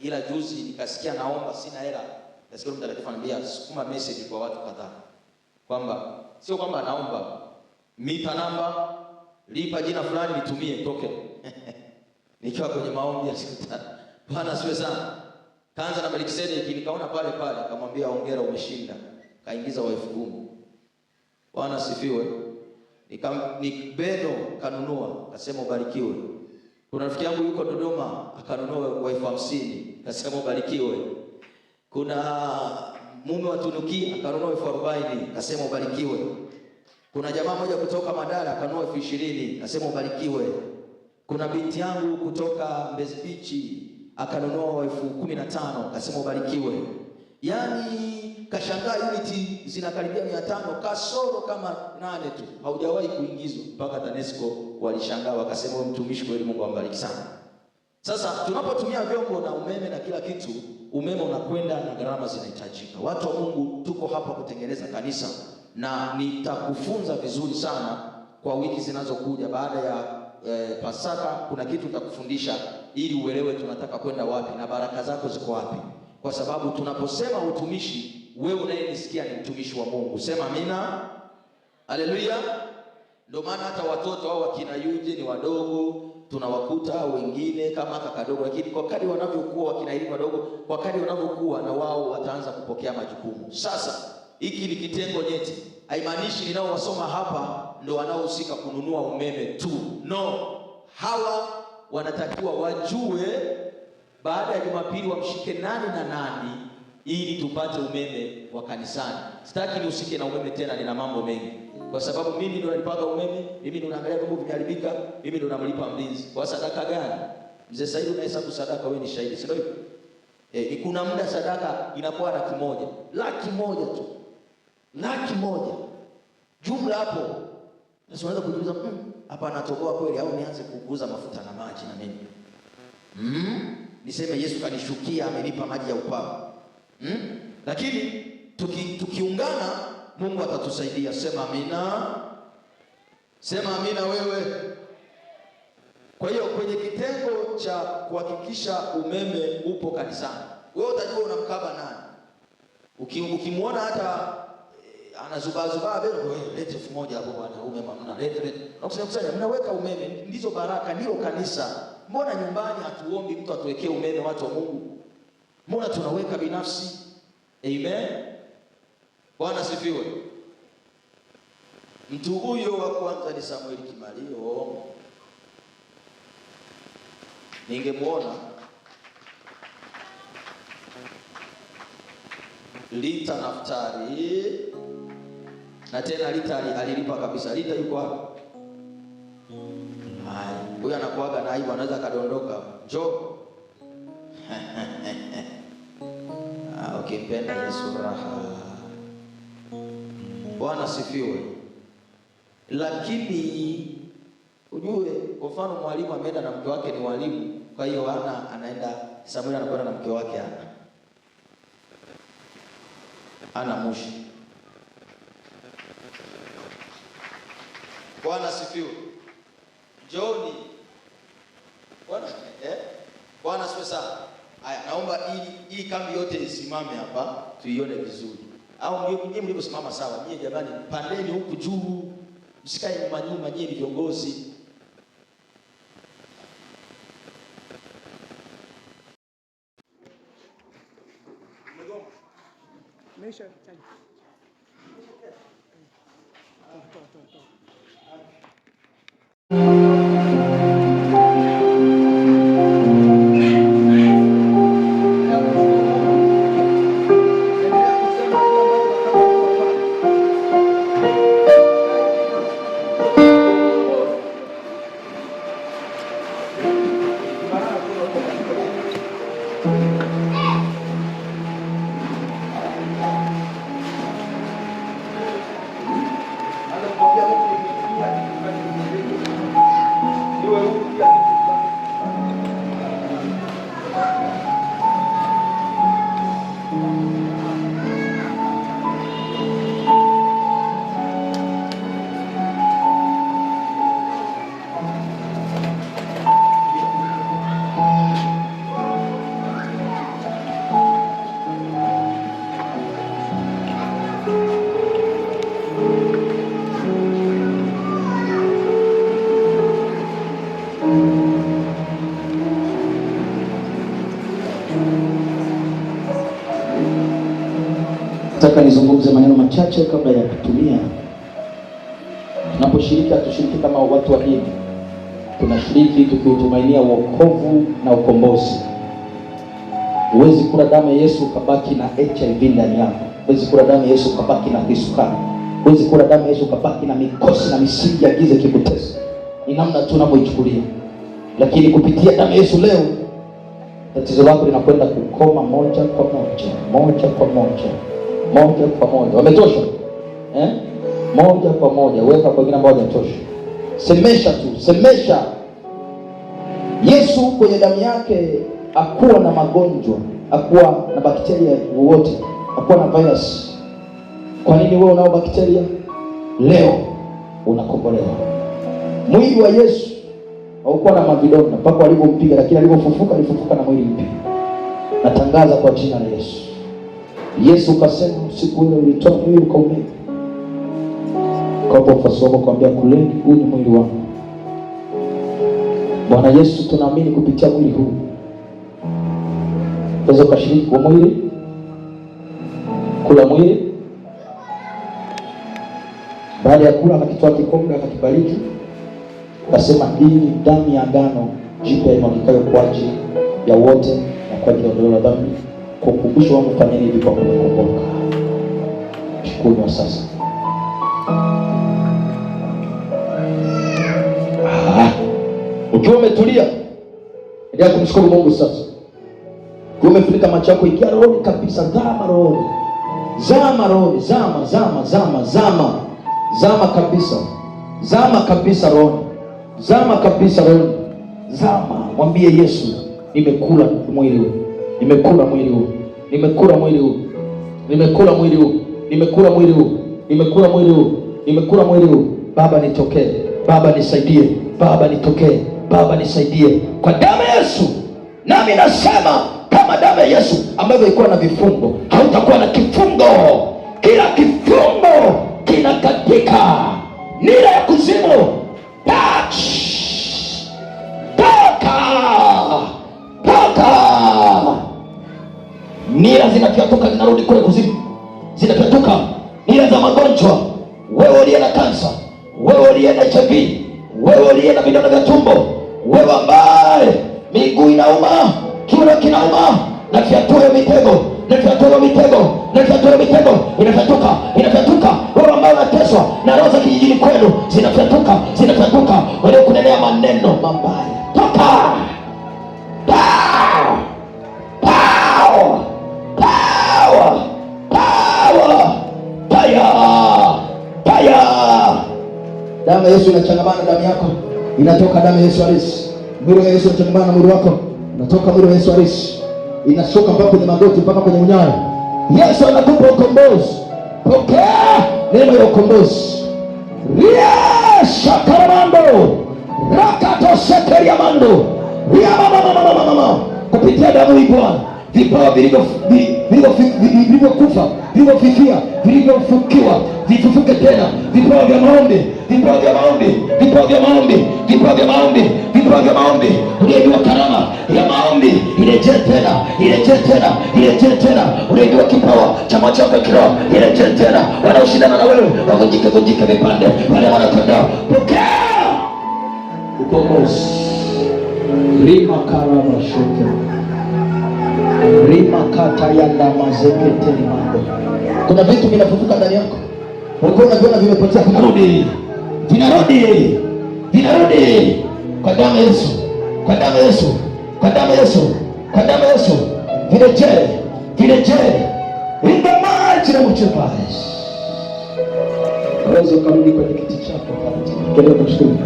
Ila juzi nikasikia naomba, sina hela, nasikia mtakatifu ananiambia sukuma message kwa watu kadhaa kwamba sio kwamba naomba, mita namba, lipa jina fulani nitumie token. Nikiwa kwenye maombi ya siku 3. Bwana asifiwe sana. Kaanza na Melkisedeki, nikaona pale akamwambia hongera umeshinda. Kaingiza wa 10,000. Bwana asifiwe. Beno kanunua, akasema ubarikiwe. Kuna rafiki yangu yuko Dodoma akanunua wa 50,000, akasema ubarikiwe. Kuna mume wa Tunuki akanunua 40,000, akasema ubarikiwe. Kuna jamaa mmoja kutoka Madara akanunua 20,000, akasema ubarikiwe. Kuna binti yangu kutoka Mbezi Beach akanunua 15,000, akasema ubarikiwe. Yaani kashangaa unity zinakaribia 500 kasoro kama 8 tu. Haujawahi kuingizwa mpaka TANESCO walishangaa wakasema wewe mtumishi kweli, Mungu ambariki sana. Sasa tunapotumia vyombo na umeme na kila kitu, umeme unakwenda na gharama zinahitajika. Watu wa Mungu, tuko hapa kutengeneza kanisa, na nitakufunza vizuri sana kwa wiki zinazokuja. Baada ya Pasaka kuna kitu nitakufundisha ili uelewe tunataka kwenda wapi na baraka zako ziko wapi. Kwa sababu tunaposema utumishi, wewe unayenisikia ni mtumishi wa Mungu. Sema amina. Haleluya. Ndio maana hata watoto hao wakina Yuje ni wadogo, tunawakuta wengine kama kadogo, lakini kwa kadri wanavyokuwa wakina elimu wadogo, kwa kadri wanavyokuwa na wao wataanza kupokea majukumu. Sasa hiki ni kitengo nyeti. Haimaanishi ninaowasoma hapa ndio wanaohusika kununua umeme tu. No. Hawa wanatakiwa wajue baada ya Jumapili wamshike nani na nani ili tupate umeme wa kanisani. Sitaki nihusike na umeme tena, nina mambo mengi. Kwa sababu mimi ndo nalipaga umeme, mimi ndo naangalia mambo vimeharibika, mimi ndo namlipa mlinzi. Kwa sadaka gani? Mzee Saidi unahesabu sadaka, wewe ni shahidi, sio hivyo? Kuna muda sadaka inakuwa 100,000 tu. 100,000. Jumla hapo Sasa unaweza kujiuliza, hapa anatoboa kweli au nianze kuguza mafuta na maji na mimi? Niseme Yesu kanishukia amenipa maji ya upako. Lakini tukiungana Mungu atatusaidia. Sema amina. Sema amina wewe. Kwa hiyo kwenye kitengo cha kuhakikisha umeme upo kanisani, wewe utajua unamkaba nani. Ukimwona hata anazubazuba wewe, lete 1000 hapo bwana, umeme hamna, lete. Nakusanya mnaweka umeme, ndizo baraka, ndio kanisa. Mbona nyumbani hatuombi mtu atuwekee umeme, watu wa Mungu? Mbona tunaweka binafsi? Amen. Bwana sifiwe. Mtu huyo wa kwanza ni Samuel Kimario. Ningemuona Lita Naftari, na tena Lita alilipa kabisa. Lita yuko hapa. Huyu anakuaga na aibu, anaweza kadondoka. Njoo. Ukimpenda Yesu raha. Bwana sifiwe. Lakini ujue, kwa mfano mwalimu ameenda na mke wake, ni walimu. Kwa hiyo anaenda, Samuel anakwenda na mke wake ana mushi. Bwana sifiwe. Joni. Bwana sifiwe sana. Haya, naomba hii kambi yote isimame hapa tuione vizuri. Au nyinyi mliposimama sawa. Nyinyi jamani, pandeni huku juu. Msikae nyuma, nyinyi ni viongozi. Mesha. Nataka nizungumze maneno machache kabla ya kutumia. Tunaposhiriki, hatushiriki kama watu wa dini. Tunashiriki tukiutumainia wokovu na ukombozi. Huwezi kula damu ya Yesu ukabaki na HIV ndani yako. Huwezi kula damu ya Yesu ukabaki na kisukari. Huwezi kula damu ya Yesu ukabaki na mikosi na misingi ya giza kikutesa. Ni namna tu unavyoichukulia. Lakini kupitia damu ya Yesu leo, tatizo lako linakwenda kukoma moja kwa moja. Moja kwa moja. Wametosha? Moja kwa moja. Weka kwa wengine ambao hawajatosha. Semesha. Yesu kwenye damu yake hakuwa na magonjwa, hakuwa na bakteria wowote, hakuwa na virus. Kwa nini wewe unao bakteria? Leo unakombolewa. Mwili wa Yesu haukuwa na mavidonda mpaka walipompiga, lakini alipofufuka alifufuka na mwili mpya. Natangaza kwa jina la Yesu. Yesu kasema usiku ule ulitoa mwili ukaumega. Kwa wafuasi wako kwambia kuleni, huu ni mwili wangu. Bwana Yesu, tunaamini kupitia mwili huu unaweza kushiriki kwa mwili, kula mwili. Baada ya kula akakitoa kikombe akakibariki, akasema hii ni damu ya agano jipya imwagikayo kwa ajili ya wote na kwa ajili ya ondoleo la dhambi. Kwa ukumbusho wangu fanyeni hivi kwa kunikumbuka. Shukuru sasa. Ukiwa umetulia, endelea kumshukuru Mungu sasa. Ukiwa umefunika macho yako, ingia rohoni kabisa, zama rohoni. Zama kabisa. Zama kabisa rohoni. Zama kabisa rohoni. Zama, mwambie Yesu, nimekula mwili huu. Nimekula mwili huu. Nimekula mwili huu. Nimekula mwili huu. Nimekula mwili huu. Nimekula mwili huu. Nimekula mwili huu. Baba nitokee. Baba nisaidie. Baba nitokee. Baba nisaidie. Kwa damu ya Yesu. Nami nasema kama damu ya Yesu ambavyo ilikuwa na vifungo, hautakuwa na kifungo. Kila kifungo kinakatika. Nira ya kuzimu, touch. Toka. Nira zinafyatuka, zinarudi kule kuzimu. Zinafyatuka. Nira za magonjwa. Wewe uliye na kansa, wewe uliye na HIV, wewe uliye na vidonda vya tumbo, wewe ambaye miguu inauma, kiuno kinauma, nafyatua mitego, nafyatua mitego, nafyatua mitego, inafyatuka. Wewe ambaye unateswa na roho za kijijini kwenu, zinafyatuka. Wale kunenea maneno mabaya, toka. Damu ya Yesu inachangamana na damu yako, inatoka damu ya Yesu halisi. Mwili wa Yesu unachangamana na mwili wako, unatoka mwili wa Yesu halisi, inashuka mpaka kwenye magoti, mpaka kwenye unyayo. Yesu anakupa ukombozi. Pokea neema ya ukombozi. Shakaramando rakato sekeriamando mama, kupitia damu hii Bwana, vipawa vilivyokufa, vilivyofifia, vilivyofukiwa vifufuke tena. Vipawa vya maombi, uliyeijua karama ya maombi, irejee tena. Uliyeijua kipawa cha machoka kiroho, irejee tena. Wanaoshindana na wewe wavunjike vipande, wale wanakwenda. Pokea ukombozi. Rima karama shoke, rima kata yanda mazekete limando. Kuna vitu vinafufuka ndani yako, ulikuwa unaviona vimepotea, vinarudi kwa damu ya Yesu, kwa damu ya Yesu, virejee in the mighty name of Jesus. Unaweza kurudi kwenye kiti chako kama tena kushukuru.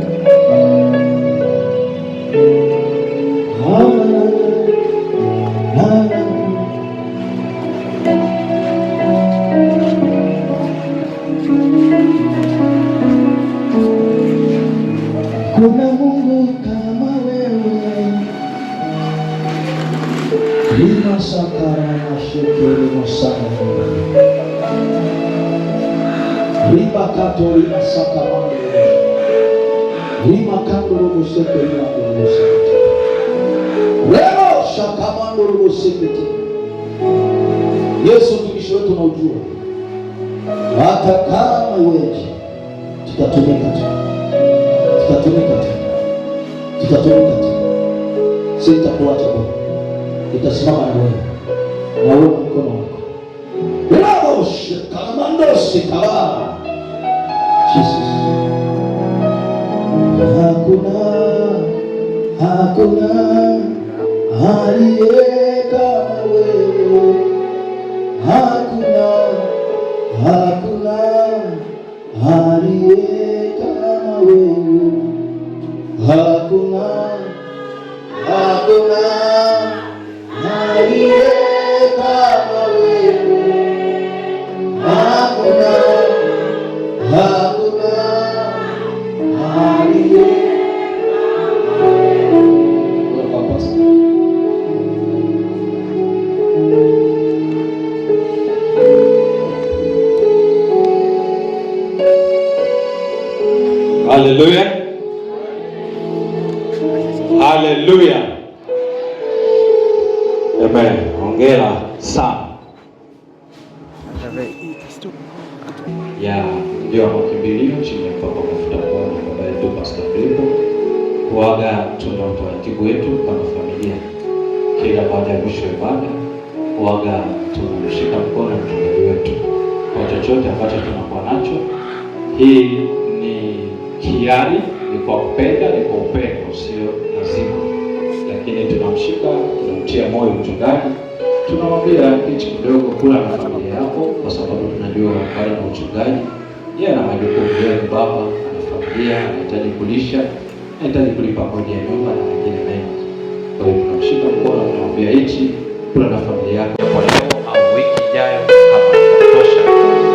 Kuna Mungu kama wewe, lima sakara na shekeri mosana, lima kato lima sakamando, lima kando robo sekeri na robo sekeri, leo shakamando robo sekeri. Yesu mtumishi wetu na ujua, hata kama iweje, tutatumika tu. Sitakuacha Bwana, nitasimama na wewe, na wewe mkono wako. Leo shikamandosi kawa Jesus. Hakuna aliye kama wewe, hakuna aliye kama wewe, hakuna aliye kama wewe, hakuna aliye. Hallelujah. Amen. Hongera sana. Ndio makimbilio chini ya mpaka mafuta kwa baba yetu Pastor Filipo. Huaga tuna utaratibu wetu kama familia. Kila baada ya mwisho ibada huaga tunamshika mkono mchungaji wetu kwa chochote ambacho tunakuwa nacho. Hii ni hiari, ni kwa kupenda, ni kwa upendo, sio lazima. Lakini tunamshika, tunamtia moyo mchungaji. Tunamwambia hichi kidogo kula na familia yako, kwa sababu tunajua pale na mchungaji yeye ana majukumu yake, baba ana familia familia, anahitaji kulisha, anahitaji kulipa kodi ya nyumba na mengine mengi. Kwa hiyo tunamshika mkono, tunamwambia hichi kula na familia yako kwa leo au wiki ijayo kama itatosha,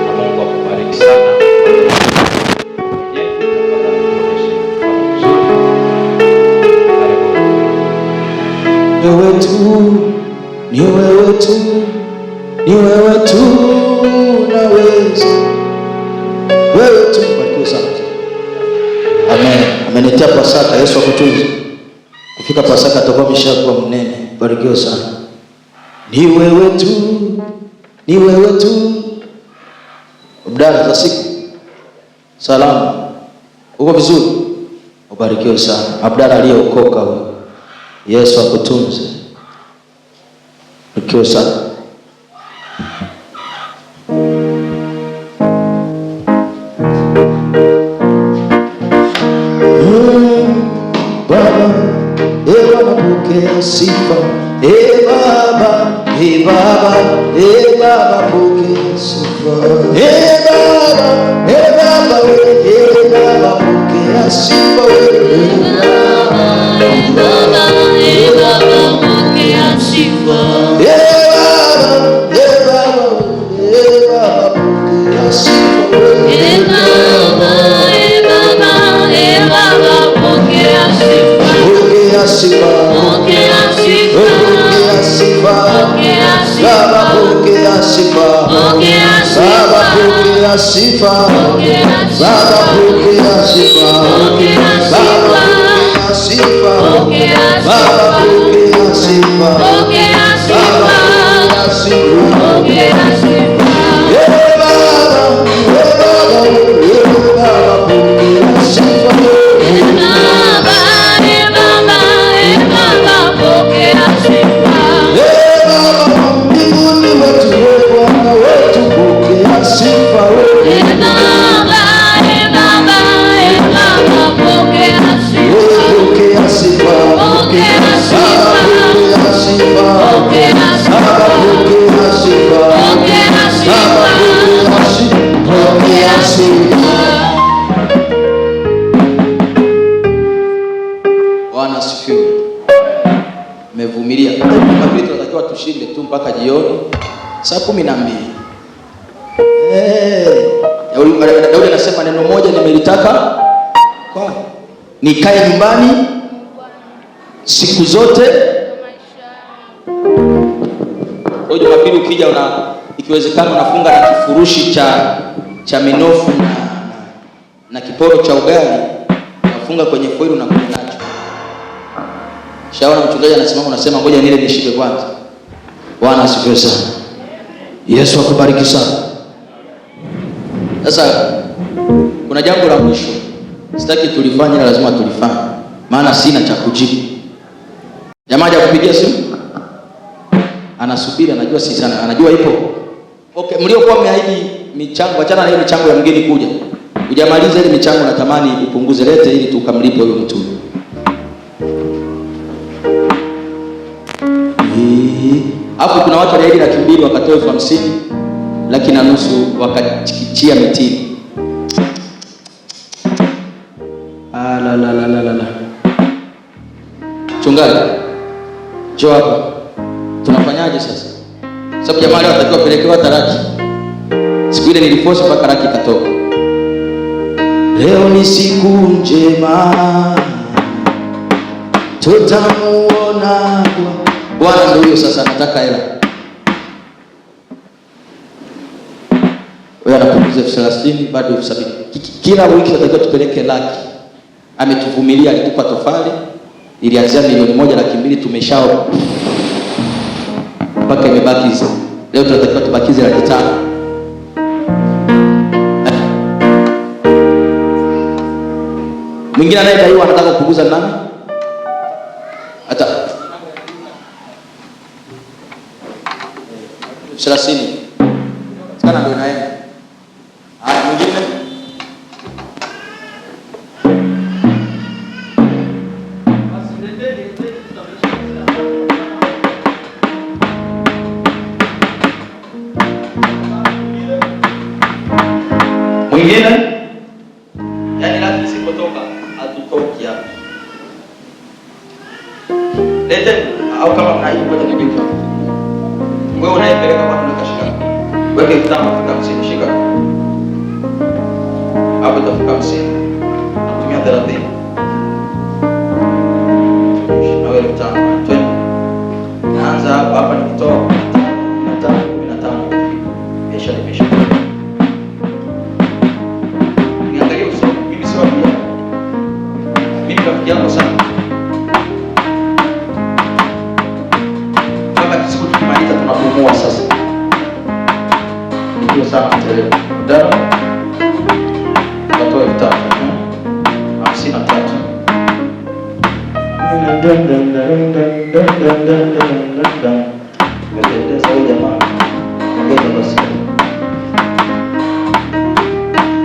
na Mungu akubariki sana. Wewe tu, ni wewe tu, ni wewe tu naweza. Wewe tu, barikiwa sana. Amen. Amenitia Pasaka, Yesu akutunze. Kufika Pasaka atakuwa ameshakuwa mnene. Barikiwa sana. Ni wewe tu, ni wewe tu. Abdala za siku. Salama. Uko vizuri? Ubarikiwe sana. Abdala aliyeokoka wewe. Yesu akutunze. Barikiwa sana. Baba, Baba pokea sifa. Baba, Baba, Baba pokea sifa. Baba, Baba, Baba pokea sifa. Bwana asifiwe. Umevumilia. Kabla tunatakiwa tushinde tu mpaka jioni saa 12. Daudi anasema neno moja nimelitaka kwa nikae nyumbani siku zote. Kwa Jumapili ukija ikiwezekana unafunga na kifurushi cha minofu na kiporo cha ugali, unafunga kwenye foili na kula nacho. Shaona mchungaji anasimama unasema ngoja nile nishibe kwanza. Bwana asifiwe sana. Yesu akubariki sana. Sasa kuna jambo la mwisho. Sitaki tulifanye, lazima tulifanye. Maana sina cha kujibu. Jamaa haja kupigia simu. Anasubiri, anajua si sana, anajua ipo. Okay, mliokuwa mmeahidi michango, achana na ile michango ya mgeni kuja. Hujamaliza ile michango, natamani upunguze, lete ili tukamlipe huyo mtu. Hapo kuna watu waliahidi 200,000 wakatoa 50,000, 1,500,000 wakachikichia mitini. La. Chungaji, njoo hapa. Tunafanyaje sasa? Sababu jamaa leo atakiwa pelekwa taraki. Siku ile niliforce mpaka taraki katoka. Leo ni siku njema, tutamuona Bwana. Ndio sasa nataka hela. Wewe anapunguza 30,000 bado 70,000. Kila wiki tunatakiwa tupeleke laki. Ametuvumilia, alitupa tofali. Ilianzia 1,200,000 tumeshao mpaka imebaki hizo. Leo tunatakiwa tubakize 500,000. Mwingine anayedaiwa anataka kupunguza nani? Hata 30. Sana ndio naenda. Haya, mwingine mwingine, yani lazima isipotoka hatutoki hapa. Lete au kama mnaibu kwa kibiki. Wewe unaipeleka kwa mtu kashika. Weke kitama fika msini shika. Hapo utafika msini. Natumia 30. Na wewe utano. Twende. Naanza hapa nikitoa 15 biashara imesha. Niangalie usoni. Mimi sio bia. Mimi rafiki yangu sana. Siku tukimaliza tunapumua sasa. Ndio sana mteleo. Dada. Katoa 53. Wewe sawa jamaa. Ongeza basi.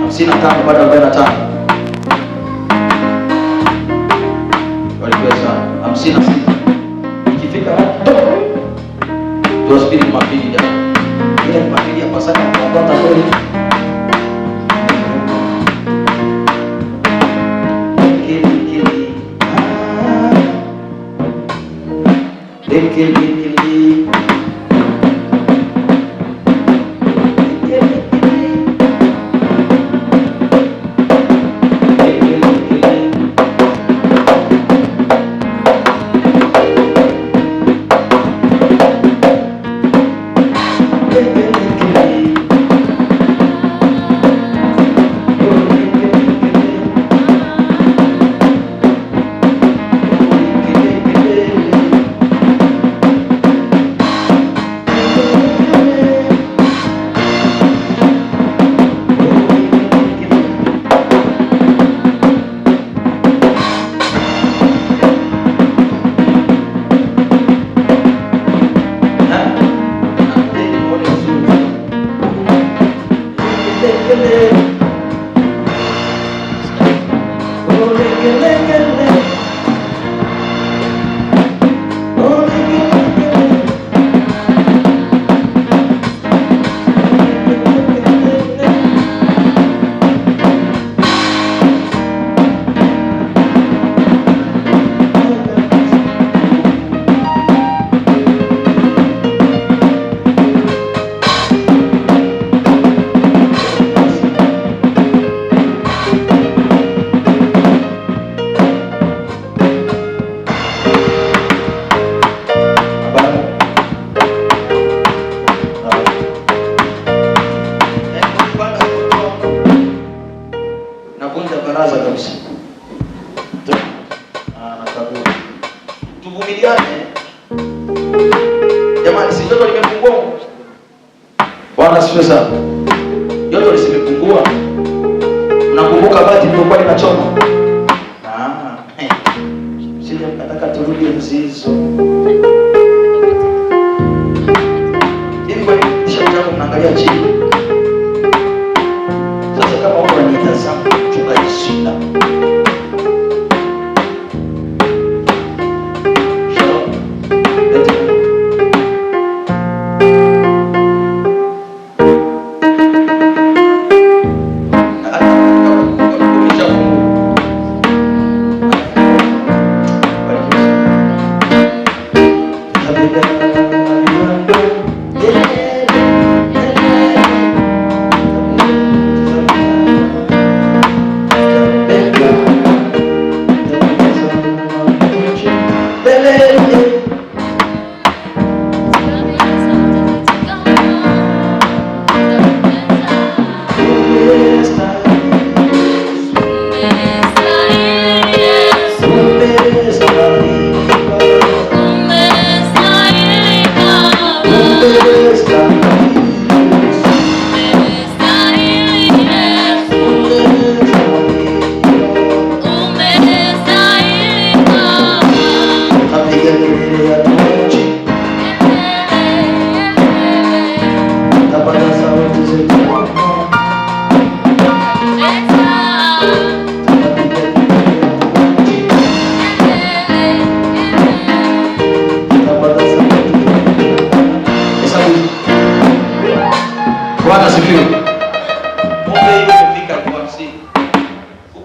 55 baada ya 45. Walikuwa sana. 56. Ikifika hapo dua spirit mapili ya ile mapili ya pasaka kwa kweli kili tuvumiliane jamani, si joto limepungua? Bwana asifiwe sana. Joto lisimepungua. Unakumbuka bati lilikuwa linachoma? Sije mkataka turudi mzizo. Hivi kwa t-shirt yako mnaangalia chini. Sasa kama wewe unanitazama tukaishinda.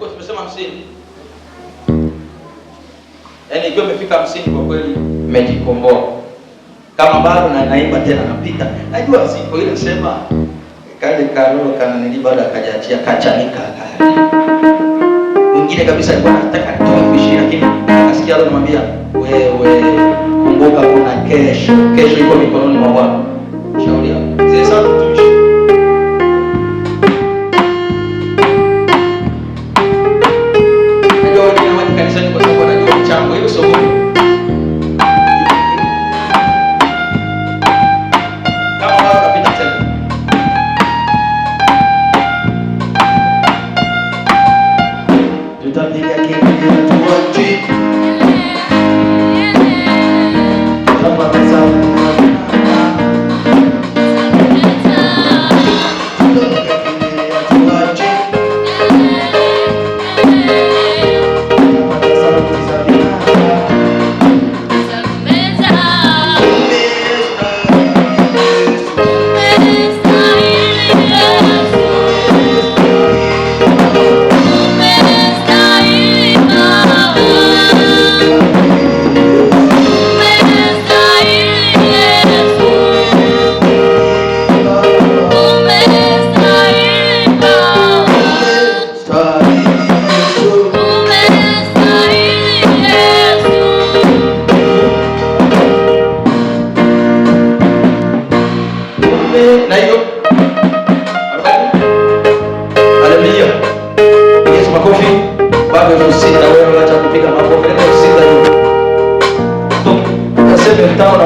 Huko tumesema 50. Yaani ikiwa imefika 50 kwa kweli mmejikomboa. Kama bado na naimba tena napita. Najua sipo ile sema kale kanalo kana nilibada kajaachia kachanika kale. Mwingine kabisa alikuwa anataka nitoe kuishi lakini akasikia leo namwambia wewe kumbuka kuna kesho. Kesho iko mikononi mwa Bwana. Shauri yako. Zile sana tumishi. Najua wengine wanaenda kanisani kwa sababu wanajua mchango hiyo sio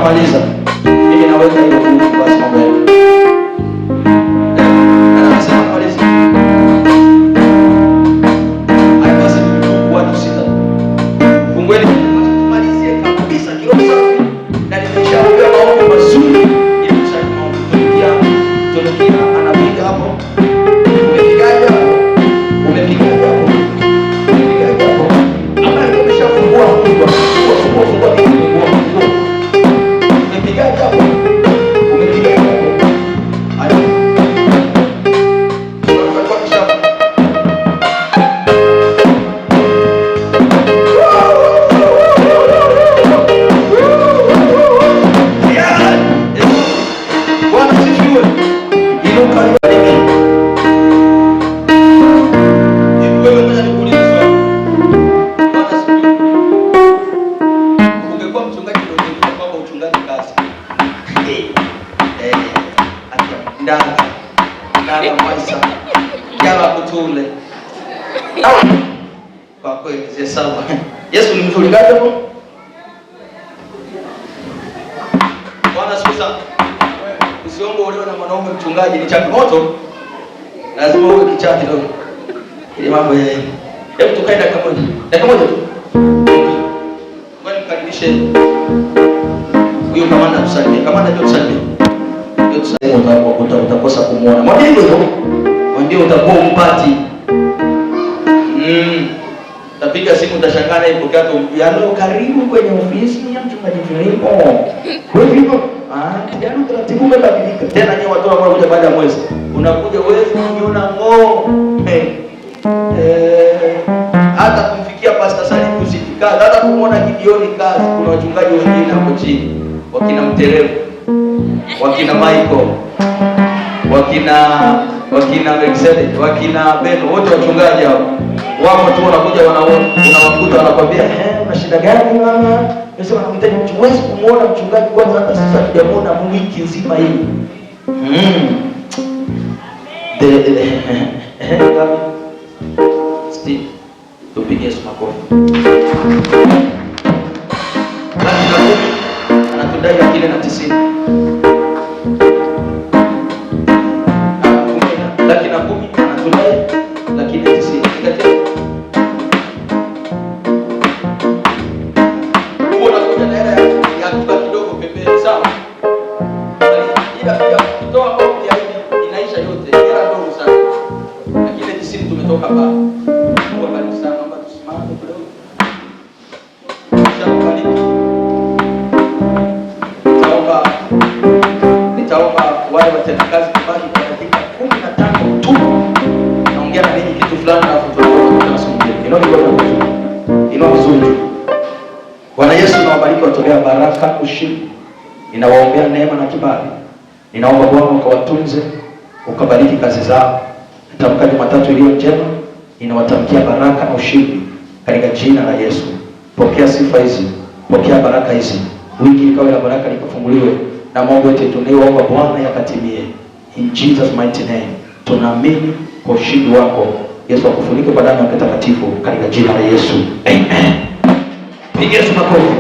namaliza. Mimi naweka hiyo basi mambo yako. Anasema maliza. Haya basi kwa tusita. Fungueni tumalizie kabisa kilo safi. Na nimeshaambia maombi mazuri ili tusaidia maombi. Tunakia anapiga hapo. Umepigaje hapo? Umepigaje hapo? Umepigaje hapo? Ama nimeshafungua fungua kwa kweli ni sawa. Yesu ni mzuri gani hapo? Bwana sasa usiombe ulio na mwanaume mchungaji ni changamoto. Lazima uwe kichati leo. Ile mambo ya hebu tukaenda kama dakika moja tu. Ngoja nikaribishe huyo kamanda tusaidie. Kamanda ndio tusaidie. Ndio tusaidie utakosa kumuona. Mwambie hivyo. Mwambie utakuwa umpati. Tapiga simu utashangaa na ipokea tu yalo karibu kwenye ofisi ya mchungaji Filipo. Wewe hivyo yalo taratibu umebadilika. Tena nyewe watu ambao wanakuja baada ya mwezi. Unakuja wewe unaona ngoo. Hata kumfikia Pastor Salim usifika. Hata kumuona Gideoni kazi. Kuna wachungaji wengine hapo chini. Wakina Mteremo. Wakina Michael. Wakina Melchizedek, wakina Beno, wote wachungaji hao. Wao tu wanakuja unawakuta wanakuambia, una shida gani mama? Nasema namhitaji mchungaji, kumuona mchungaji kwanza hata sasa tujamuona wiki nzima hii. Steve, tupige Yesu makofi. Anatudai akili na 90. Laki na 10 anatudai laki na 90. Unakuja na hela ya kuba kidogo pembeni sawa. Ila pia kutoa maombi inaisha yote. Hela ndogo sana. Lakini 90 tumetoka hapa. Kwa kanisa naomba tusimame kidogo. Shabariki. Naomba Inua mikono juu. Inua vizuri juu. Bwana Yesu, nawabariki watolea baraka ushindi. Ninawaombea neema na kibali. Ninaomba Bwana ukawatunze, ukabariki kazi zao. Natamka Jumatatu iliyo njema, ninawatamkia baraka na ushindi katika jina la Yesu. Pokea sifa hizi, pokea baraka hizi. Wiki ikawe na baraka, likafunguliwe na mambo yote tunayoomba Bwana yakatimie. In Jesus mighty name. Tunaamini kwa ushindi wako. Yesu akufunike kwa damu yake takatifu katika jina la Yesu. Amen. Piga Yesu makofi.